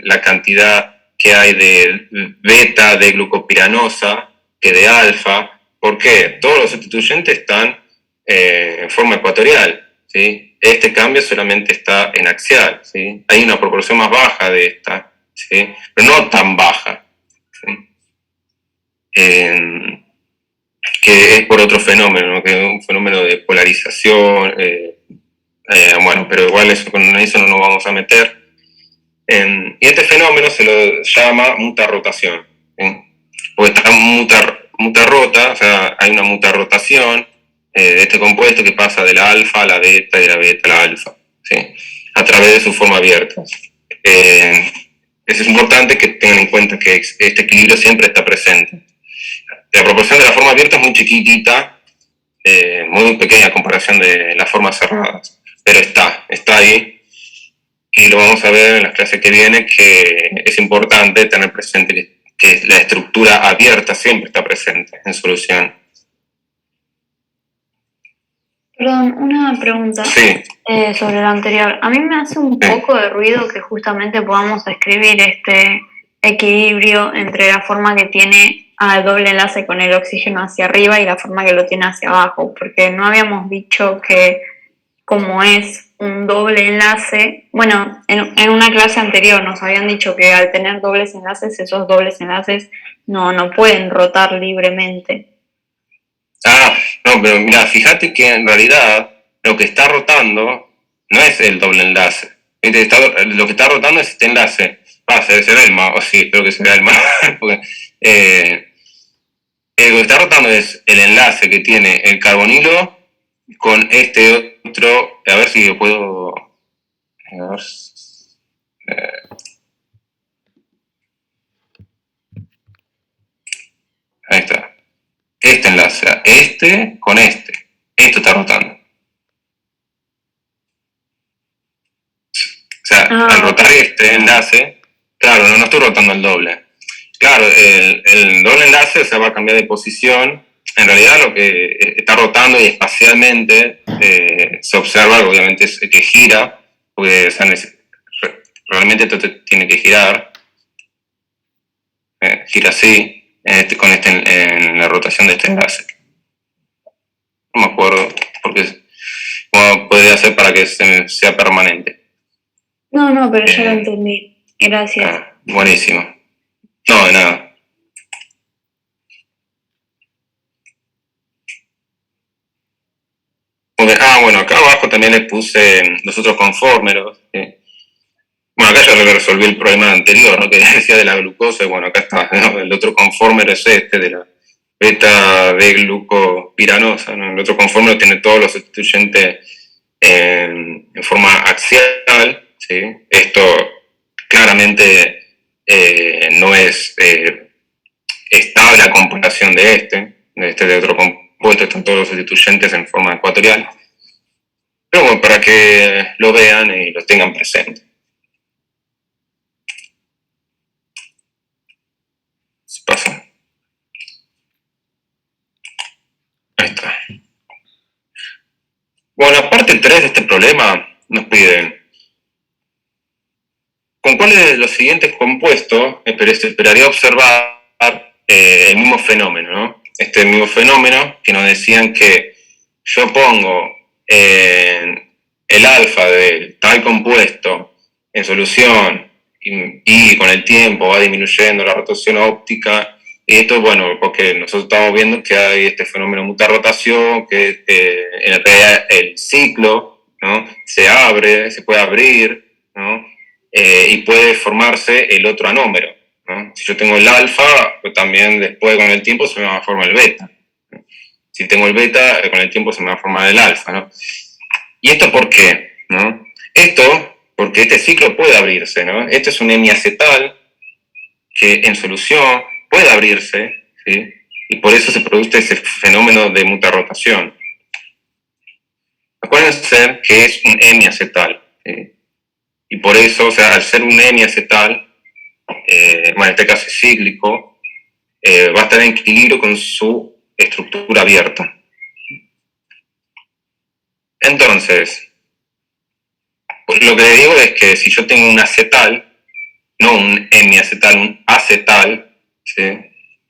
A: la cantidad que hay de beta de glucopiranosa que de alfa. ¿Por qué? Todos los sustituyentes están en forma ecuatorial, ¿sí? Este cambio solamente está en axial, ¿sí? Hay una proporción más baja de esta, ¿sí?, pero no tan baja, ¿sí? Que es por otro fenómeno, ¿no?, que es un fenómeno de polarización, bueno, pero igual con eso no nos vamos a meter. Y este fenómeno se lo llama mutarrotación, ¿sí? Porque está mutarrota, o sea, hay una mutarrotación de este compuesto que pasa de la alfa a la beta y de la beta a la alfa, ¿sí? A través de su forma abierta. Es importante que tengan en cuenta que este equilibrio siempre está presente. La proporción de la forma abierta es muy chiquitita, muy pequeña a comparación de las formas cerradas, pero está ahí. Y lo vamos a ver en las clases que vienen, que es importante tener presente que la estructura abierta siempre está presente en solución.
C: Perdón, una pregunta
A: Sí.
C: sobre lo anterior. A mí me hace un poco de ruido que justamente podamos escribir este equilibrio entre la forma que tiene al doble enlace con el oxígeno hacia arriba y la forma que lo tiene hacia abajo, porque no habíamos dicho que como es un doble enlace, bueno, en una clase anterior nos habían dicho que al tener dobles enlaces, esos dobles enlaces no pueden rotar libremente.
A: No, pero mira, fíjate que en realidad lo que está rotando no es el doble enlace. Lo que está rotando es este enlace. Será el más, o sí, espero que sea el más. Porque, lo que está rotando es el enlace que tiene el carbonilo con este otro. A ver si lo puedo. A ver. Ahí está. Este enlace, este con este. Esto está rotando. O sea, al rotar este enlace, claro, no estoy rotando el doble. Claro, el doble enlace, o sea, va a cambiar de posición. En realidad lo que está rotando y espacialmente se observa, obviamente, es que gira, porque o sea, realmente esto tiene que girar. Gira así, en la rotación de este enlace. No me acuerdo cómo podría hacer para que sea permanente.
C: No, pero ya lo entendí. Gracias.
A: Buenísimo. No, de nada. Bueno, acá abajo también le puse los otros conformeros. ¿Sí? Bueno, acá ya resolví el problema anterior, ¿no? Que decía de la glucosa. Bueno, acá está, ¿no? El otro conformer es este, de la beta de glucopiranosa, ¿no? El otro conformer tiene todos los sustituyentes en forma axial, ¿sí? Esto claramente no es estable a comparación de otro compuesto, están todos los sustituyentes en forma ecuatorial. Pero bueno, para que lo vean y lo tengan presente. Si pasa. Ahí está. Bueno, la parte 3 de este problema nos piden ¿con cuáles de los siguientes compuestos esperaría observar el mismo fenómeno, ¿no? Este mismo fenómeno que nos decían que yo pongo el alfa de tal compuesto en solución y con el tiempo va disminuyendo la rotación óptica. Y esto, bueno, porque nosotros estamos viendo que hay este fenómeno de mutarrotación, que en realidad el ciclo, ¿no? Se puede abrir, ¿no? Y puede formarse el otro anómero, ¿no? Si yo tengo el alfa, pues también después con el tiempo se me va a formar el beta. Si tengo el beta, con el tiempo se me va a formar el alfa, ¿no? ¿Y esto por qué? ¿No? Esto porque este ciclo puede abrirse, ¿no? Este es un hemiacetal que en solución puede abrirse, ¿sí? Y por eso se produce ese fenómeno de mutarrotación. Acuérdense que es un hemiacetal, ¿sí? Y por eso, o sea, al ser un hemiacetal, bueno, en este caso es cíclico, va a estar en equilibrio con su estructura abierta. Entonces, lo que le digo es que si yo tengo un acetal, no un hemiacetal, un acetal, ¿sí?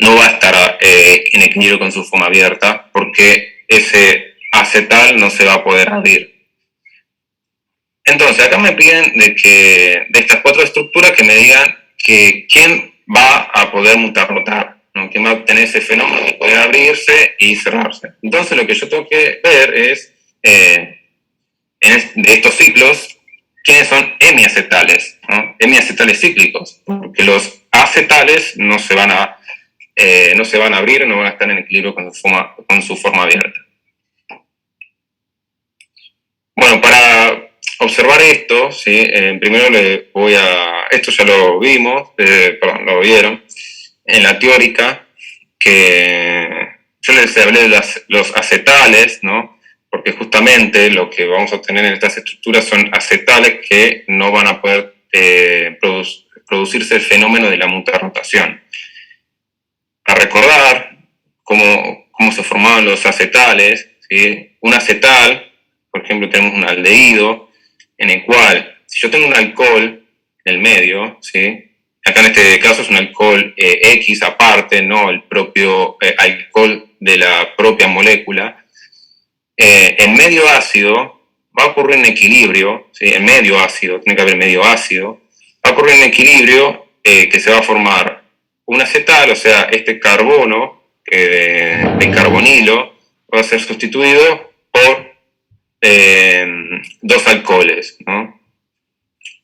A: No va a estar en equilibrio con su forma abierta porque ese acetal no se va a poder abrir. Entonces, acá me piden de estas 4 estructuras que me digan que quién va a poder mutarrotar, ¿no? Quién va a obtener ese fenómeno de poder abrirse y cerrarse. Entonces, lo que yo tengo que ver es, de estos ciclos, ¿quiénes son hemiacetales? ¿No? Hemiacetales cíclicos, porque los acetales no se van a abrir, no van a estar en equilibrio con su forma abierta. Bueno, para observar esto, ¿sí? Primero les voy a... Esto ya lo vimos, lo vieron, en la teórica, que yo les hablé de los acetales, ¿no? Porque justamente lo que vamos a obtener en estas estructuras son acetales que no van a poder producirse el fenómeno de la mutarrotación. Para recordar cómo se formaban los acetales, ¿sí? Un acetal, por ejemplo, tenemos un aldehído, en el cual, si yo tengo un alcohol en el medio, ¿sí? Acá en este caso es un alcohol X aparte, no el propio alcohol de la propia molécula, en medio ácido va a ocurrir un equilibrio, ¿sí? En medio ácido, tiene que haber medio ácido, va a ocurrir un equilibrio que se va a formar un acetal, o sea, este carbono de carbonilo va a ser sustituido por dos alcoholes, ¿no?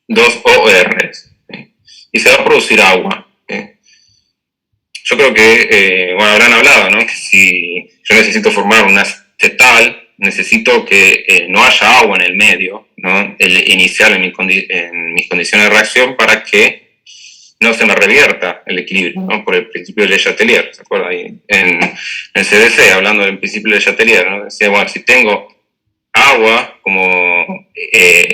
A: Dos ORs, ¿sí? Y se va a producir agua, ¿sí? Yo creo que, bueno, habrán hablado, ¿no? Que si yo necesito formar un acetal, necesito que no haya agua en el medio, ¿no? El inicial en mis condiciones de reacción para que no se me revierta el equilibrio, ¿no? Por el principio de Le Chatelier, ¿se acuerdan? Ahí en CDC, hablando del principio de Le Chatelier, ¿no? Decía, bueno, si tengo agua como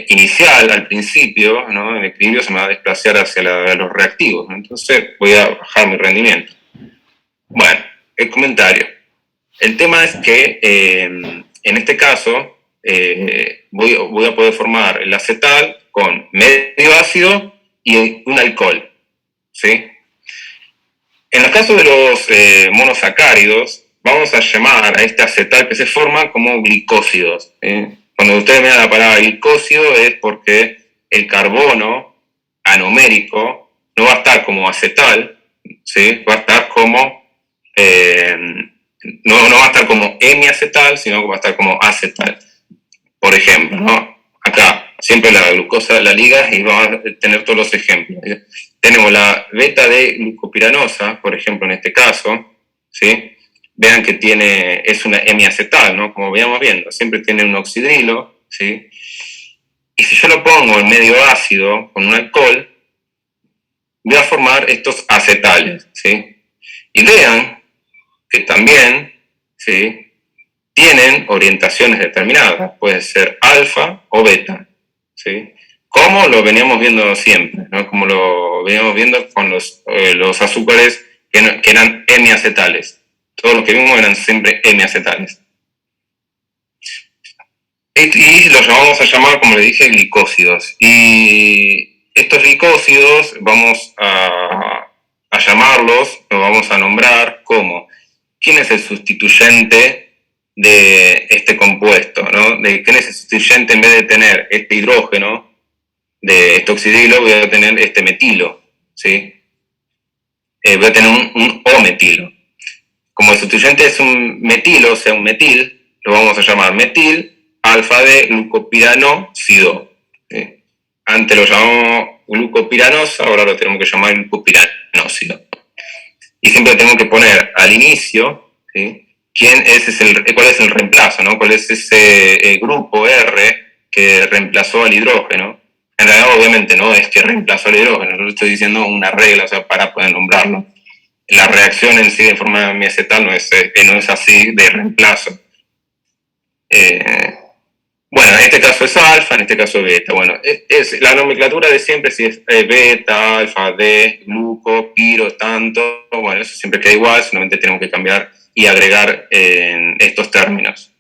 A: inicial al principio, ¿no? El equilibrio se me va a desplazar hacia los reactivos, ¿no? Entonces voy a bajar mi rendimiento. Bueno, el comentario. El tema es que en este caso voy a poder formar el acetal con medio ácido y un alcohol, ¿sí? En el caso de los monosacáridos, vamos a llamar a este acetal que se forma como glicósidos, ¿sí? Cuando ustedes vean la palabra glicósido es porque el carbono anomérico no va a estar como acetal, ¿sí? Va a estar como... no va a estar como hemiacetal, sino que va a estar como acetal. Por ejemplo, ¿no? Acá siempre la glucosa la liga y vamos a tener todos los ejemplos. Tenemos la beta de glucopiranosa, por ejemplo, en este caso, ¿sí? Vean que es una hemiacetal, ¿no? Como veíamos viendo, siempre tiene un oxidrilo, ¿sí? Y si yo lo pongo en medio ácido con un alcohol, voy a formar estos acetales, ¿sí? Y vean que también, ¿sí? Tienen orientaciones determinadas, puede ser alfa o beta, ¿sí? Como lo veníamos viendo siempre, ¿no? Como lo veníamos viendo con los azúcares que eran hemiacetales. Todos los que vimos eran siempre hemiacetales. Y los vamos a llamar, como le dije, glicósidos. Y estos glicósidos vamos a llamarlos, los vamos a nombrar como ¿quién es el sustituyente de este compuesto, ¿no? ¿De quién es el sustituyente? En vez de tener este hidrógeno de este oxidrilo, voy a tener este metilo, ¿sí? Voy a tener un O-metilo. Como el sustituyente es un metilo, o sea, un metil, lo vamos a llamar metil alfa de glucopiranósido, ¿sí? Antes lo llamamos glucopiranosa, ahora lo tenemos que llamar glucopiranósido. Y siempre tengo que poner al inicio, ¿sí? ¿Cuál es el reemplazo, ¿no? ¿Cuál es ese grupo R que reemplazó al hidrógeno? En realidad, obviamente, no es que reemplazó al hidrógeno, yo estoy diciendo una regla, o sea, para poder nombrarlo. La reacción en sí de forma hemiacetal no es así de reemplazo. Bueno, en este caso es alfa, en este caso es beta. Bueno, es la nomenclatura de siempre, si es beta, alfa, D, gluco, piro, tanto. Bueno, eso siempre queda igual, solamente tenemos que cambiar y agregar en estos términos.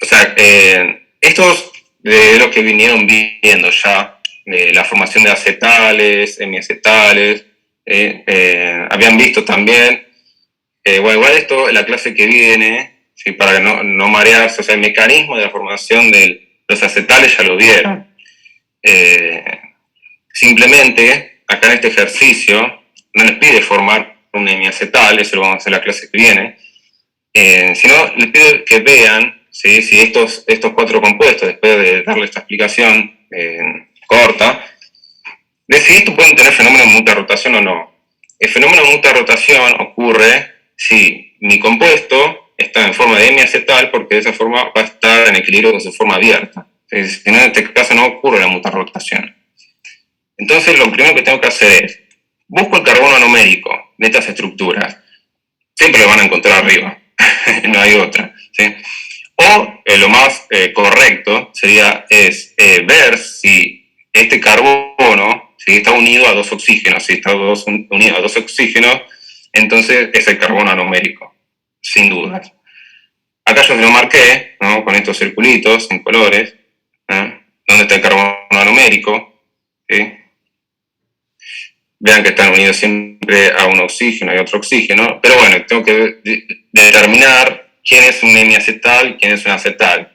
A: O sea, estos de lo que vinieron viendo ya, de la formación de acetales, hemiacetales, habían visto también. Bueno, igual esto, la clase que viene, ¿sí? Para no marearse, o sea, el mecanismo de la formación de los acetales ya lo vieron. Simplemente, acá en este ejercicio, no les pide formar un hemiacetal, eso lo vamos a hacer en la clase que viene. Si no, les pido que vean, ¿sí? Si estos 4 compuestos, después de darle esta explicación corta, de si estos pueden tener fenómenos de mutua rotación o no. El fenómeno de mutua rotación ocurre si mi compuesto está en forma de hemiacetal, porque de esa forma va a estar en equilibrio con su forma abierta. Si no, en este caso no ocurre la mutua rotación. Entonces, lo primero que tengo que hacer es, busco el carbono anomérico de estas estructuras. Siempre lo van a encontrar arriba, no hay otra, ¿sí? O lo más correcto sería ver si este carbono, si está unido a 2 oxígenos. Si está unido a 2 oxígenos, entonces es el carbono anomérico, sin dudas. Acá yo lo marqué, ¿no? Con estos circulitos en colores, ¿no? ¿Dónde está el carbono anomérico? ¿Sí? Vean que están unidos siempre a un oxígeno y otro oxígeno, pero bueno, tengo que determinar quién es un hemiacetal y quién es un acetal.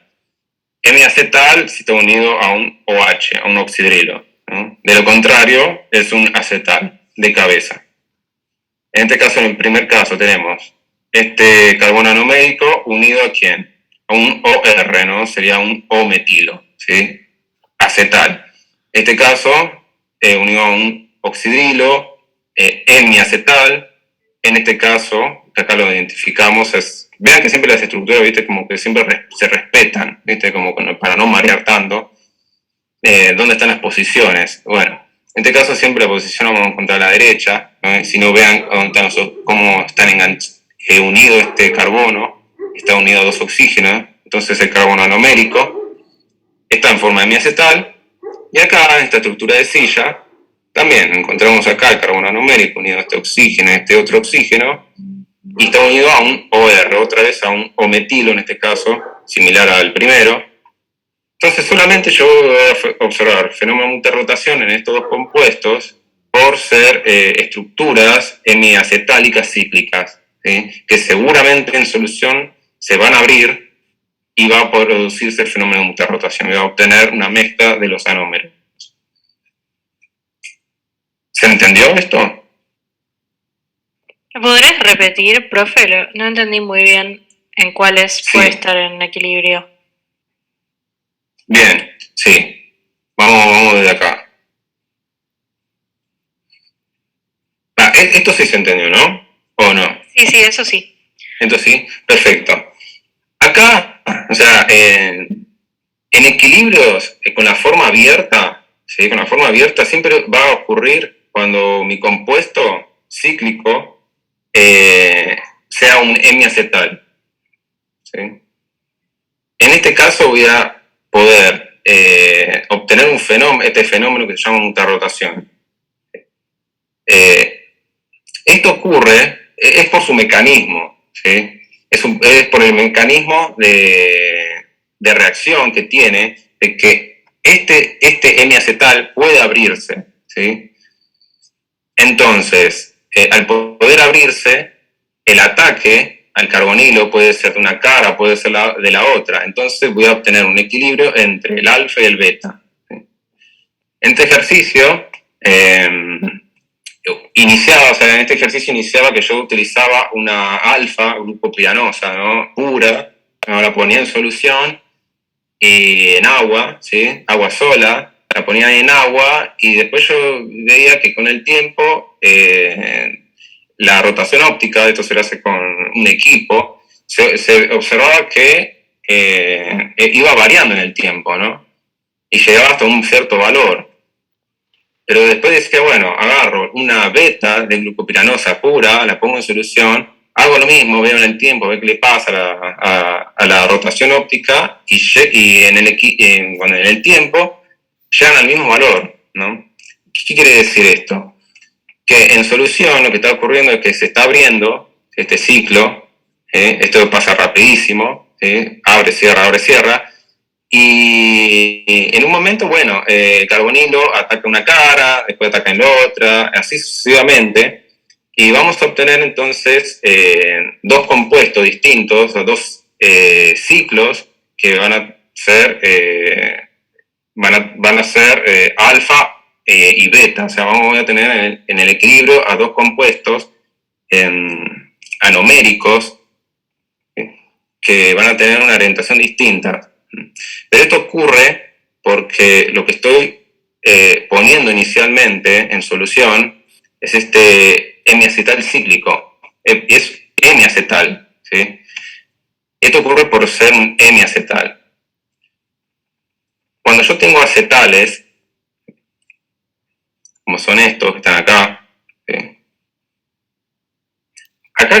A: Hemiacetal si está unido a un OH, a un oxidrilo, ¿no? De lo contrario, es un acetal de cabeza. En este caso, en el primer caso, tenemos este carbono anomérico unido a ¿quién? A un OR, ¿no? Sería un O-metilo, ¿sí? Acetal. En este caso, unido a un oxidrilo, hemiacetal. En este caso, que acá lo identificamos, vean que siempre las estructuras, ¿viste? Como que siempre se respetan, ¿viste? Como para no marear tanto. ¿Dónde están las posiciones? Bueno, en este caso siempre la posición vamos a encontrar a la derecha, ¿no? Si no, vean cómo están unido este carbono, está unido a 2 oxígenos, entonces el carbono anomérico está en forma de hemiacetal, y acá en esta estructura de silla, también encontramos acá el carbono anomérico unido a este oxígeno y este otro oxígeno, y está unido a un OR, otra vez a un O-metilo en este caso, similar al primero. Entonces solamente yo voy a observar fenómeno de mutua rotación en estos 2 compuestos por ser estructuras hemiacetálicas cíclicas, ¿sí? Que seguramente en solución se van a abrir y va a producirse el fenómeno de mutua rotación, y va a obtener una mezcla de los anómeros. ¿Se entendió esto?
H: ¿Lo podrías repetir, profe? No entendí muy bien en cuáles puede estar en equilibrio.
A: Bien, sí. Vamos desde acá. Esto sí se entendió, ¿no? ¿O no?
H: Sí, eso sí.
A: Entonces sí, perfecto. Acá, o sea, en equilibrios con la forma abierta, ¿sí? Con la forma abierta siempre va a ocurrir cuando mi compuesto cíclico sea un hemiacetal, ¿sí? En este caso voy a poder obtener este fenómeno que se llama mutua rotación. Esto ocurre, es por su mecanismo, ¿sí? Es por el mecanismo de reacción que tiene, de que este hemiacetal puede abrirse, ¿sí? Entonces, al poder abrirse, el ataque al carbonilo puede ser de una cara, puede ser de la otra. Entonces voy a obtener un equilibrio entre el alfa y el beta, ¿sí? En este ejercicio, en este ejercicio iniciaba que yo utilizaba una alfa glucopiranosa, ¿no? Pura, ¿no? La ponía en solución y en agua, ¿sí? Agua sola, la ponía en agua y después yo veía que con el tiempo la rotación óptica, esto se lo hace con un equipo, se observaba que iba variando en el tiempo, ¿no? Y llegaba hasta un cierto valor. Pero después decía, bueno, agarro una beta de glucopiranosa pura, la pongo en solución, hago lo mismo, veo en el tiempo, veo qué le pasa a la rotación óptica y en el tiempo llegan al mismo valor, ¿no? ¿Qué quiere decir esto? Que en solución lo que está ocurriendo es que se está abriendo este ciclo, esto pasa rapidísimo, abre, cierra, y en un momento, bueno, el carbonilo ataca una cara, después ataca en la otra, así sucesivamente, y vamos a obtener entonces 2 compuestos distintos, o 2 ciclos que van a ser alfa y beta, o sea, vamos a tener en el equilibrio a 2 compuestos anoméricos, que van a tener una orientación distinta. Pero esto ocurre porque lo que estoy poniendo inicialmente en solución es este hemiacetal cíclico. Es hemiacetal, ¿sí? Esto ocurre por ser un hemiacetal. Cuando yo tengo acetales, como son estos que están acá, ¿sí? Acá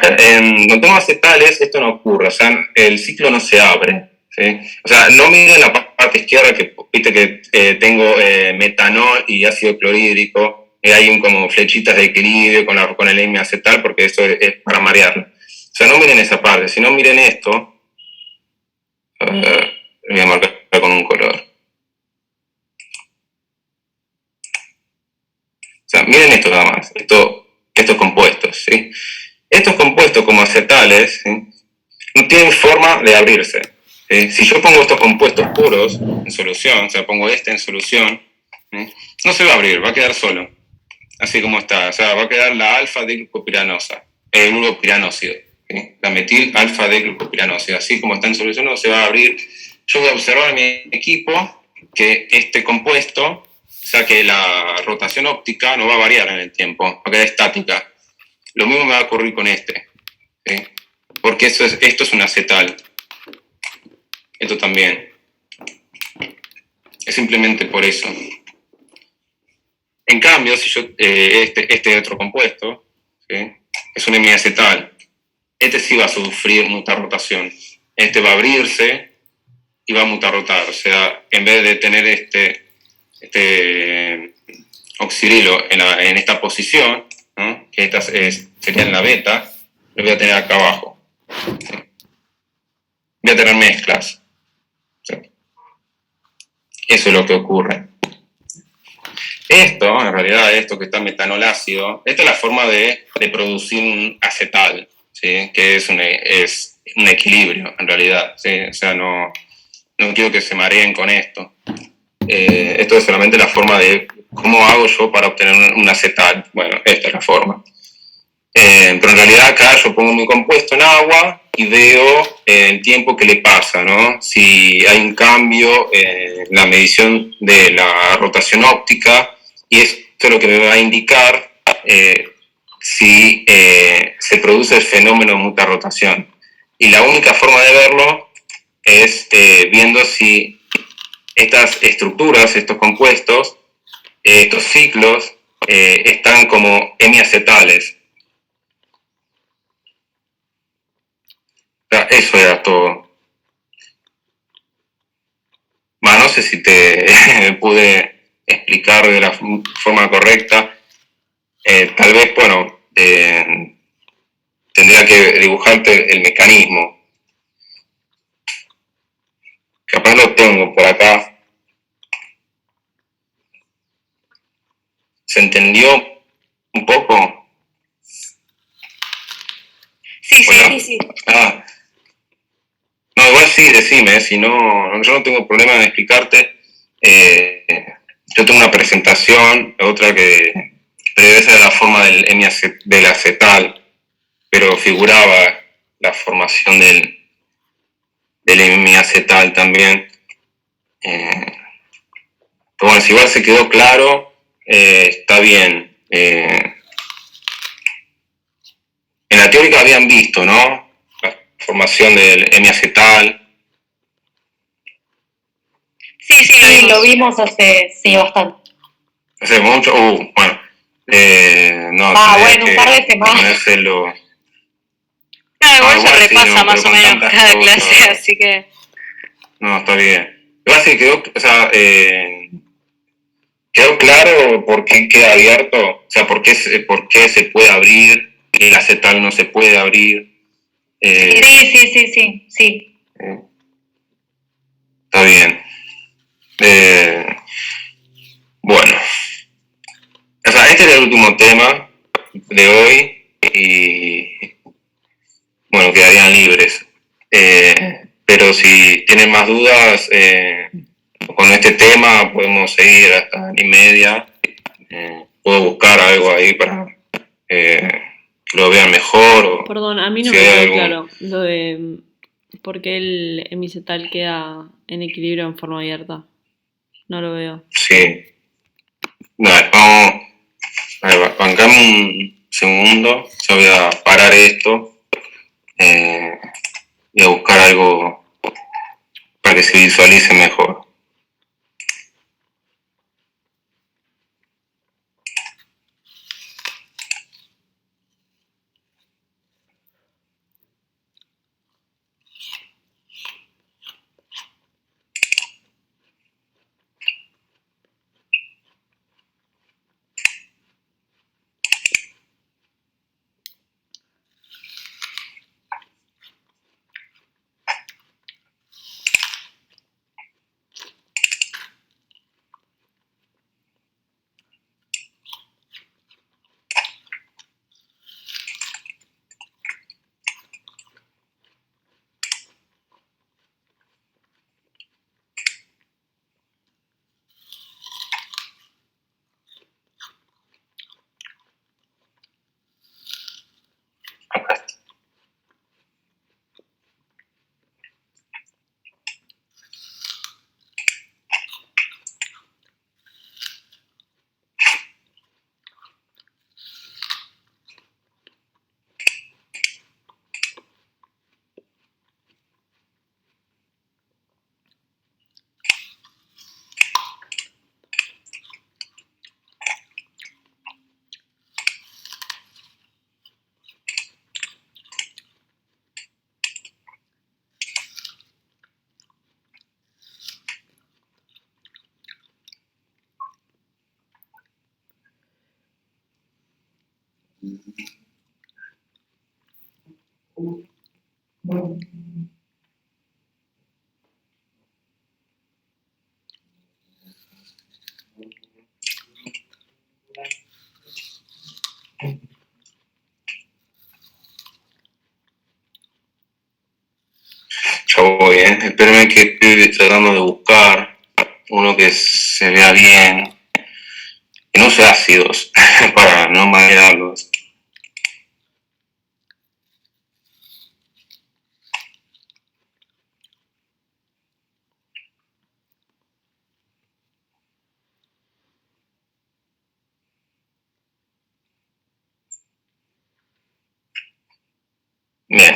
A: cuando tengo acetales, esto no ocurre, o sea, el ciclo no se abre, ¿sí? O sea, no miren la parte izquierda que viste que tengo metanol y ácido clorhídrico, hay como flechitas de equilibrio con el hemiacetal, porque eso es para marearlo. O sea, no miren esa parte, sino miren esto. Voy a marcar con un color. O sea, miren esto nada más, estos compuestos, ¿sí? Estos compuestos como acetales, ¿sí?, no tienen forma de abrirse, ¿sí? Si yo pongo estos compuestos puros en solución, o sea, pongo este en solución, ¿sí?, no se va a abrir, va a quedar solo, así como está. O sea, va a quedar la alfa-D-glucopiranósido, ¿sí?, la metil-alfa-D-glucopiranósido, así como está en solución, no se va a abrir. Yo voy a observar en mi equipo que este compuesto, o sea, que la rotación óptica no va a variar en el tiempo, va a quedar estática. Lo mismo me va a ocurrir con este, ¿sí?, porque esto es un acetal. Esto también. Es simplemente por eso. En cambio, si yo este otro compuesto, ¿sí?, es un hemiacetal, este sí va a sufrir mutarrotación. Este va a abrirse y va a mutarrotar. O sea, en vez de tener este oxidrilo en esta posición, ¿no?, que esta sería en la beta, lo voy a tener acá abajo, ¿sí? Voy a tener mezclas, ¿sí? Eso es lo que ocurre. Esto, en realidad, esto que está metanol ácido, esta es la forma de producir un acetal, ¿sí?, que es un equilibrio, en realidad, ¿sí? O sea, no quiero que se mareen con esto. Esto es solamente la forma de cómo hago yo para obtener un acetal. Bueno, esta es la forma. Pero en realidad acá yo pongo mi compuesto en agua y veo el tiempo que le pasa, ¿no? Si hay un cambio en la medición de la rotación óptica, y esto es lo que me va a indicar si se produce el fenómeno de mutarrotación. Y la única forma de verlo es viendo si estas estructuras, estos compuestos, estos ciclos están como hemiacetales. O sea, eso era todo. No sé si te pude explicar de la forma correcta. Tal vez, bueno, tendría que dibujarte el mecanismo. Capaz lo tengo por acá. ¿Se entendió un poco?
D: Sí,
A: Hola.
D: sí.
A: No, igual sí, decime, si no, yo no tengo problema en explicarte. Yo tengo una presentación, otra que debe ser la forma del acetal, pero figuraba la formación del hemiacetal también. Pero bueno, si igual se quedó claro, está bien. En la teórica habían visto, ¿no?, la formación del hemiacetal.
F: Sí, lo vimos hace, bastante.
A: Hace mucho, bueno. No,
F: bueno, un par de semanas.
A: Ponérselo.
H: Igual se
A: igual sí,
H: repasa
A: no,
H: más
A: pero
H: o
A: con
H: menos
A: tantas
H: cada
A: cosas.
H: clase, así que...
A: No, está bien. Igual sí quedó claro por qué queda abierto, o sea, por qué se puede abrir y el acetal no se puede abrir.
F: Sí.
A: Está bien. Bueno, o sea, este era el último tema de hoy y bueno, quedarían libres. Pero si tienen más dudas con este tema, podemos seguir hasta 1:30. Puedo buscar algo ahí para que lo vean mejor.
B: Perdón, a mí no
A: si
B: me
A: hay
B: quedó
A: algún...
B: claro lo de porque el hemicetal queda en equilibrio en forma abierta. No lo veo.
A: Sí. Dale, vamos. A ver, bancame un segundo. Yo voy a parar esto y a buscar algo para que se visualice mejor. Acá está. Ya voy, Espérenme que estoy tratando de buscar uno que se vea bien, que no use ácidos, para no marearlos. Bien,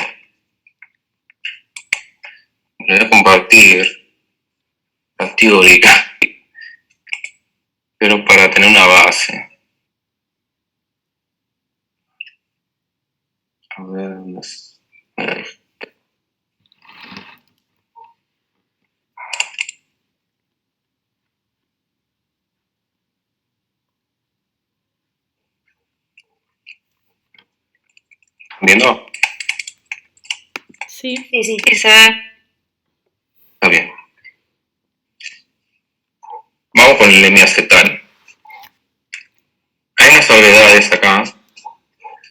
A: voy a compartir la teórica, pero para tener una base. A ver, ¿dónde es? Ahí. ¿Viendo?
B: Sí.
D: Sí, sí.
H: Sí, se ve.
A: Está bien. Vamos con el hemiacetal. Hay unas salvedades acá,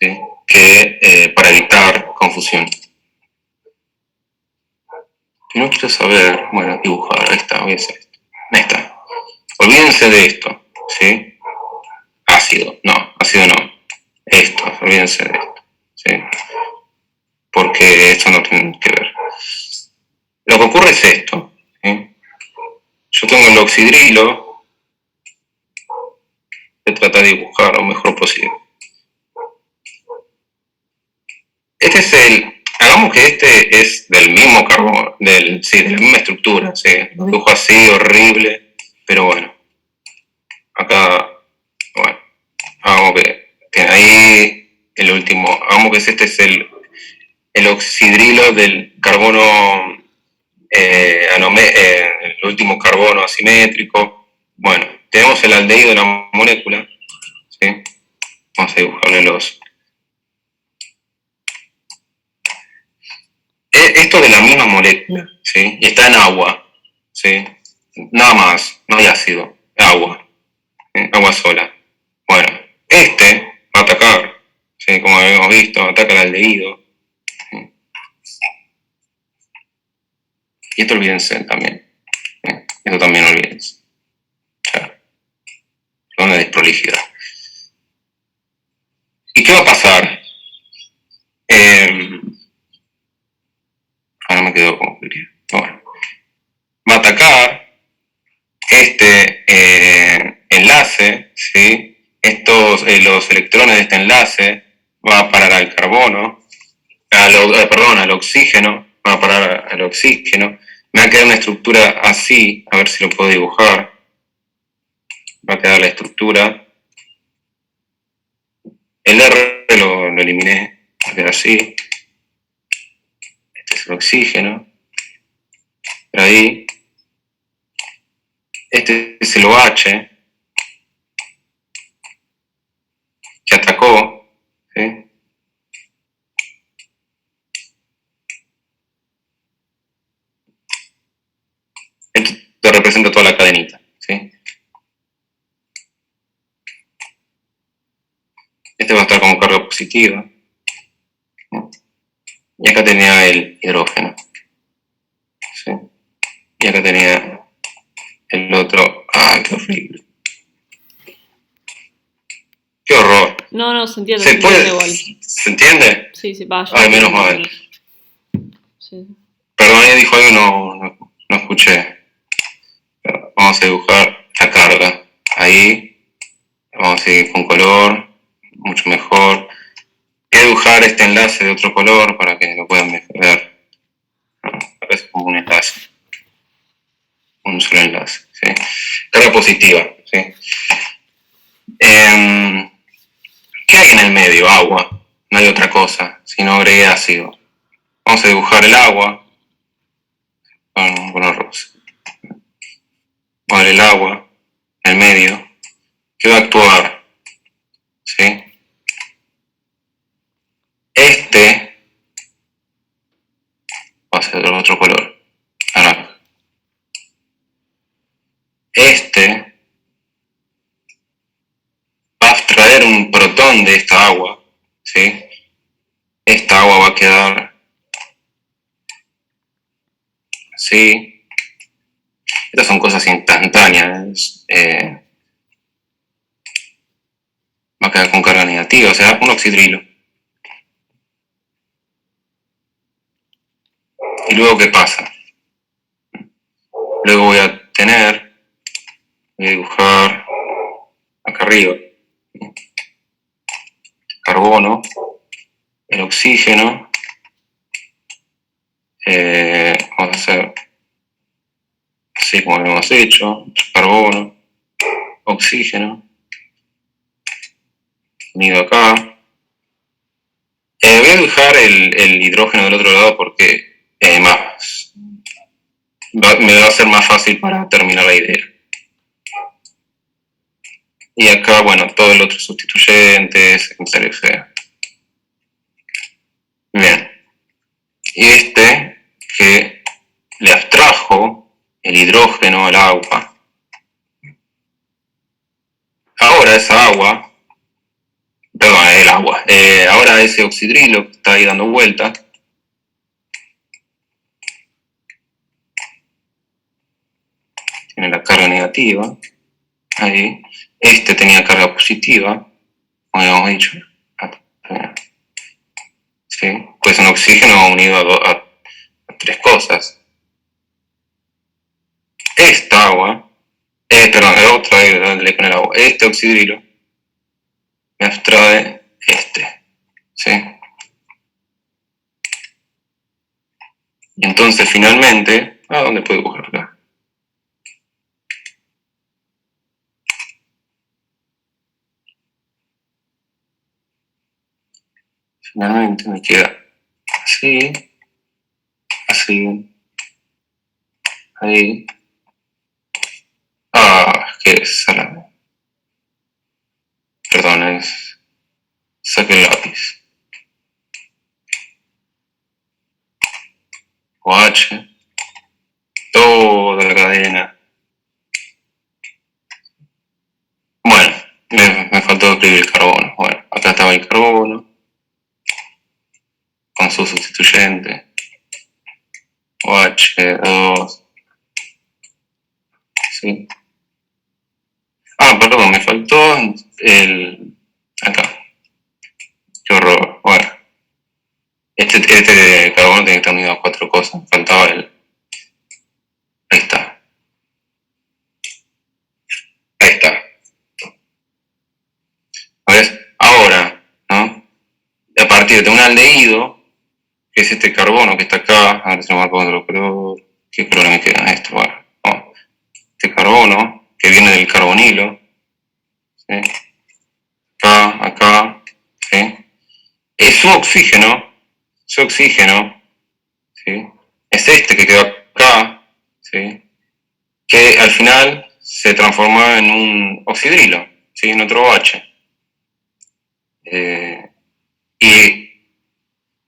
A: ¿sí? Que para evitar confusión. Si no quiero saber, bueno, dibujar, ahí está, voy a hacer esto. Ahí está. Olvídense de esto, ¿sí? Ácido no. Esto, olvídense de esto, ¿sí? Porque esto no tiene que ver. Lo que ocurre es esto, ¿sí? Yo tengo el oxidrilo, que trata de dibujar lo mejor posible. Hagamos que este es del mismo carbono, de la misma estructura, ¿sí? Lo dibujo así, horrible, pero bueno. Acá, bueno, hagamos que ahí el último, hagamos que este es el oxidrilo del carbono, el último carbono asimétrico. Bueno, tenemos el aldehído de la molécula, ¿sí? Vamos a dibujarle los... Esto de la misma molécula, ¿sí? Y está en agua, ¿sí? Nada más, no hay ácido, agua, ¿sí? Agua sola. Bueno, este va a atacar, ¿sí? Como habíamos visto, ataca el aldehído. ¿Sí? Y esto olvídense también, ¿sí? Esto también olvídense. Claro. Una desprolijidad. ¿Y qué va a pasar? Ahora me quedó como quería. Bueno, va a atacar este enlace, ¿sí? Los electrones de este enlace va a parar al carbono, al oxígeno, va a parar al oxígeno. Me va a quedar una estructura así, a ver si lo puedo dibujar. Va a quedar la estructura. El R lo eliminé, va a quedar así. Este es el oxígeno. Por ahí. Este es el OH que atacó, ¿sí? Esto te representa toda la cadenita, ¿sí? Este va a estar como carga positiva. Y acá tenía el hidrógeno, ¿sí? Y acá tenía el otro. ¡Ay, qué horrible! ¡Qué horror!
B: No, se entiende,
A: ¿Se
B: se entiende
A: puede?
B: igual.
A: ¿Se entiende?
B: Sí, va, yo
A: Ay,
B: entiendo
A: menos
B: más o
A: mal.
B: menos. Sí.
A: Perdón, ella dijo algo y no escuché. Pero vamos a dibujar la carga. Ahí. Vamos a seguir con color. Mucho mejor. Voy a dibujar este enlace de otro color para que lo puedan ver. Parece como un enlace. Un solo enlace. ¿Sí? Carga positiva. ¿Sí? ¿Qué hay en el medio? Agua. No hay otra cosa, sino agregué ácido. Vamos a dibujar el agua con color rosa. Bueno, el agua en el medio. ¿Qué va a actuar? ¿Sí? Este va a ser de otro color. Naranja. Este va a abstraer un protón de esta agua. ¿Sí? Esta agua va a quedar así. Estas son cosas instantáneas. Va a quedar con carga negativa, o sea, un oxidrilo. ¿Y luego qué pasa? Luego voy a dibujar acá arriba carbono, el oxígeno, vamos a hacer así como lo hemos hecho, carbono, oxígeno, unido acá. Voy a dibujar el hidrógeno del otro lado porque me va a ser más fácil para terminar la idea. Y acá, bueno, todo el otro sustituyente, secundario fea. Bien. Y este que le abstrajo el hidrógeno al agua. Ahora esa agua, perdón, el agua. Ahora ese oxidrilo que está ahí dando vuelta. Tiene la carga negativa. Ahí. Este tenía carga positiva, como habíamos dicho. ¿Sí? Pues un oxígeno unido a tres cosas. Esta agua, perdón, otra vez darle con el agua. Este oxidrilo me abstrae este. ¿Sí? Y entonces finalmente, ¿dónde puedo dibujar acá? Finalmente me queda así, así, ahí. Qué salame. Perdón, saqué el lápiz. OH, toda la cadena. Bueno, me faltó escribir el carbono. Bueno, acá estaba el carbono, con su sustituyente. OH2. ¿Sí? Perdón, me faltó acá. Qué horror. Bueno, este Este carbono tiene que estar unido a 4 cosas. Faltaba el... Ahí está. Ahí está. ¿Ves? Ahora, ¿no? A partir de un aldehído, que es este carbono que está acá, a ver si me marco otro color, ¿qué color me queda? Esto, bueno. No. Este carbono, que viene del carbonilo, ¿sí? Acá, ¿sí? Es su oxígeno, ¿sí? Es este que quedó acá, ¿sí? Que al final se transforma en un oxidrilo, ¿sí? En otro OH. Y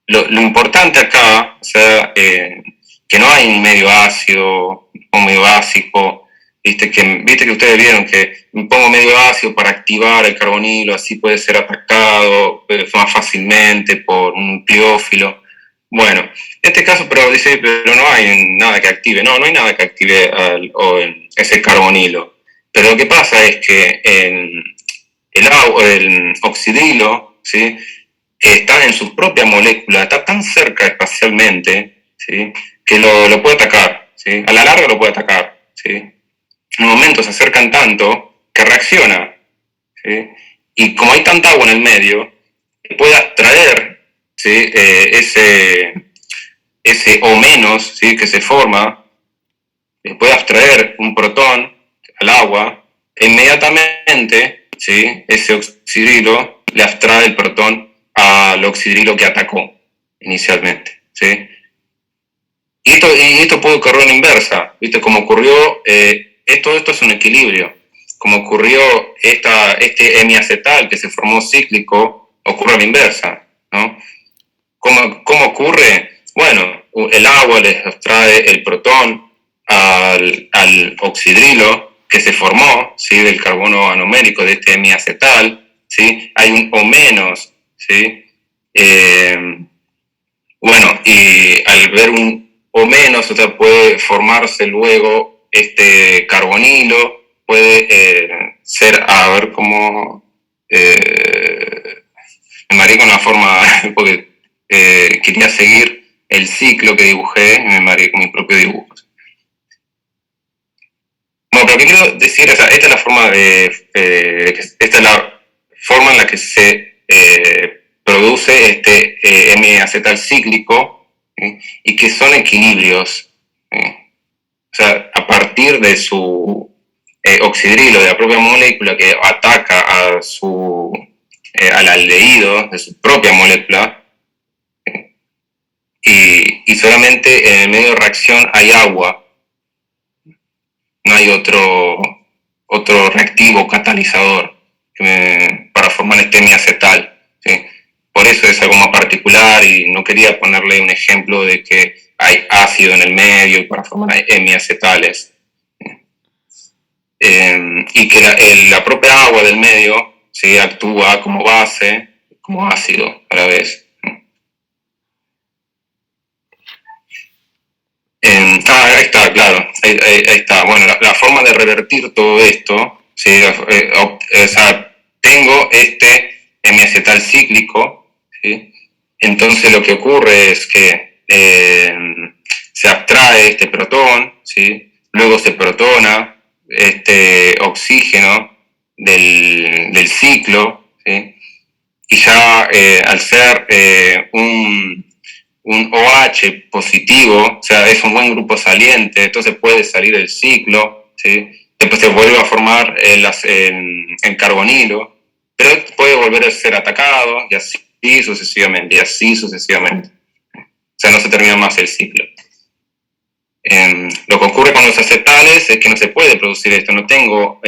A: lo importante acá, o sea, que no hay un medio ácido o medio básico. Viste que ustedes vieron que me pongo medio ácido para activar el carbonilo, así puede ser atacado más fácilmente por un nucleófilo. Bueno, en este caso, pero no hay nada que active, no hay nada que active ese carbonilo. Pero lo que pasa es que el oxidrilo, ¿sí? Está en su propia molécula, está tan cerca espacialmente, ¿sí? Que lo puede atacar, ¿sí? A la larga lo puede atacar, ¿sí? En un momento se acercan tanto que reacciona, ¿sí? Y como hay tanta agua en el medio, puede abstraer, ¿sí? ese O menos, ¿sí? Que se forma, puede abstraer un protón al agua, e inmediatamente, ¿sí? Ese oxidrilo le abstrae el protón al oxidrilo que atacó inicialmente, ¿sí? Y esto puede ocurrir en inversa, ¿viste? Como ocurrió, esto es un equilibrio. Como ocurrió este hemiacetal que se formó cíclico, ocurre a la inversa, ¿no? ¿Cómo ocurre? Bueno, el agua le abstrae el protón al oxidrilo que se formó, ¿sí? Del carbono anomérico de este hemiacetal, ¿sí? Hay un O menos, ¿sí? Bueno, y al ver un O menos, o sea, puede formarse luego este carbonilo, puede ser, a ver cómo, me mareé con la forma, porque quería seguir el ciclo que dibujé y me mareé con mis propios dibujos. Bueno, pero lo que quiero decir, o sea, esta es la forma en la que se produce este hemiacetal cíclico, ¿sí? Y que son equilibrios, ¿sí? O sea, a partir de su oxidrilo, de la propia molécula que ataca al aldehído de su propia molécula, ¿sí? Y solamente en el medio de reacción hay agua, no hay otro reactivo catalizador para formar este hemiacetal, ¿sí? Por eso es algo más particular y no quería ponerle un ejemplo de que hay ácido en el medio para formar hemiacetales. Y que la propia agua del medio, ¿sí? Actúa como base, como ácido a la vez. Ahí está, claro, ahí está. Bueno, la forma de revertir todo esto, ¿sí? O sea, tengo este hemiacetal cíclico, ¿sí? Entonces lo que ocurre es que se abstrae este protón, ¿sí? Luego se protona este oxígeno del ciclo, ¿sí? Y ya al ser un OH positivo, o sea, es un buen grupo saliente, entonces puede salir el ciclo, ¿sí? Después se vuelve a formar el carbonilo, pero puede volver a ser atacado y así sucesivamente, O sea, no se termina más el ciclo. Lo que ocurre con los acetales es que no se puede producir esto, no tengo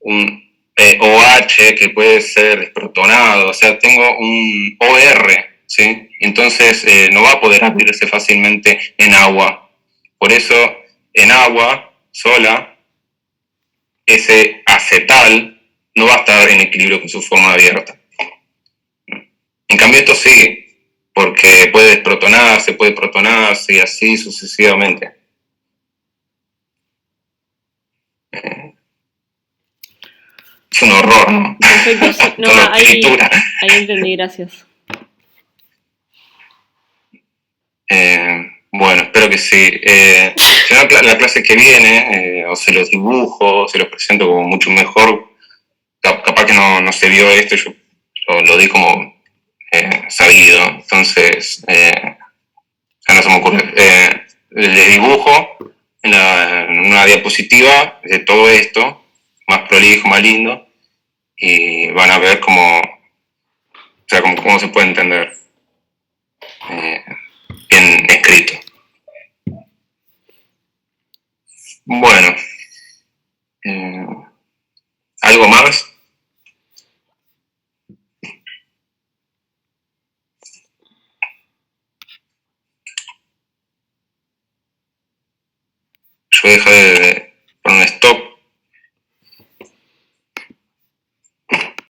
A: un OH que puede ser desprotonado, o sea, tengo un OR, ¿sí? Entonces no va a poder abrirse fácilmente en agua. Por eso, en agua sola, ese acetal no va a estar en equilibrio con su forma abierta. En cambio, esto sí, porque puede protonarse y así sucesivamente. Es un horror, ¿no?
B: Perfecto, sí. No,
A: Toda
B: ahí
A: escritura.
B: entendí, gracias.
A: Bueno, espero que sí. Si no, la clase que viene, o se los dibujo, o se los presento como mucho mejor. Capaz que no se vio esto, yo lo di como sabido. Entonces, ya no se me ocurre. Les dibujo en una diapositiva de todo esto, más prolijo, más lindo, y van a ver cómo se puede entender bien escrito. Bueno, ¿algo más? Yo dejé de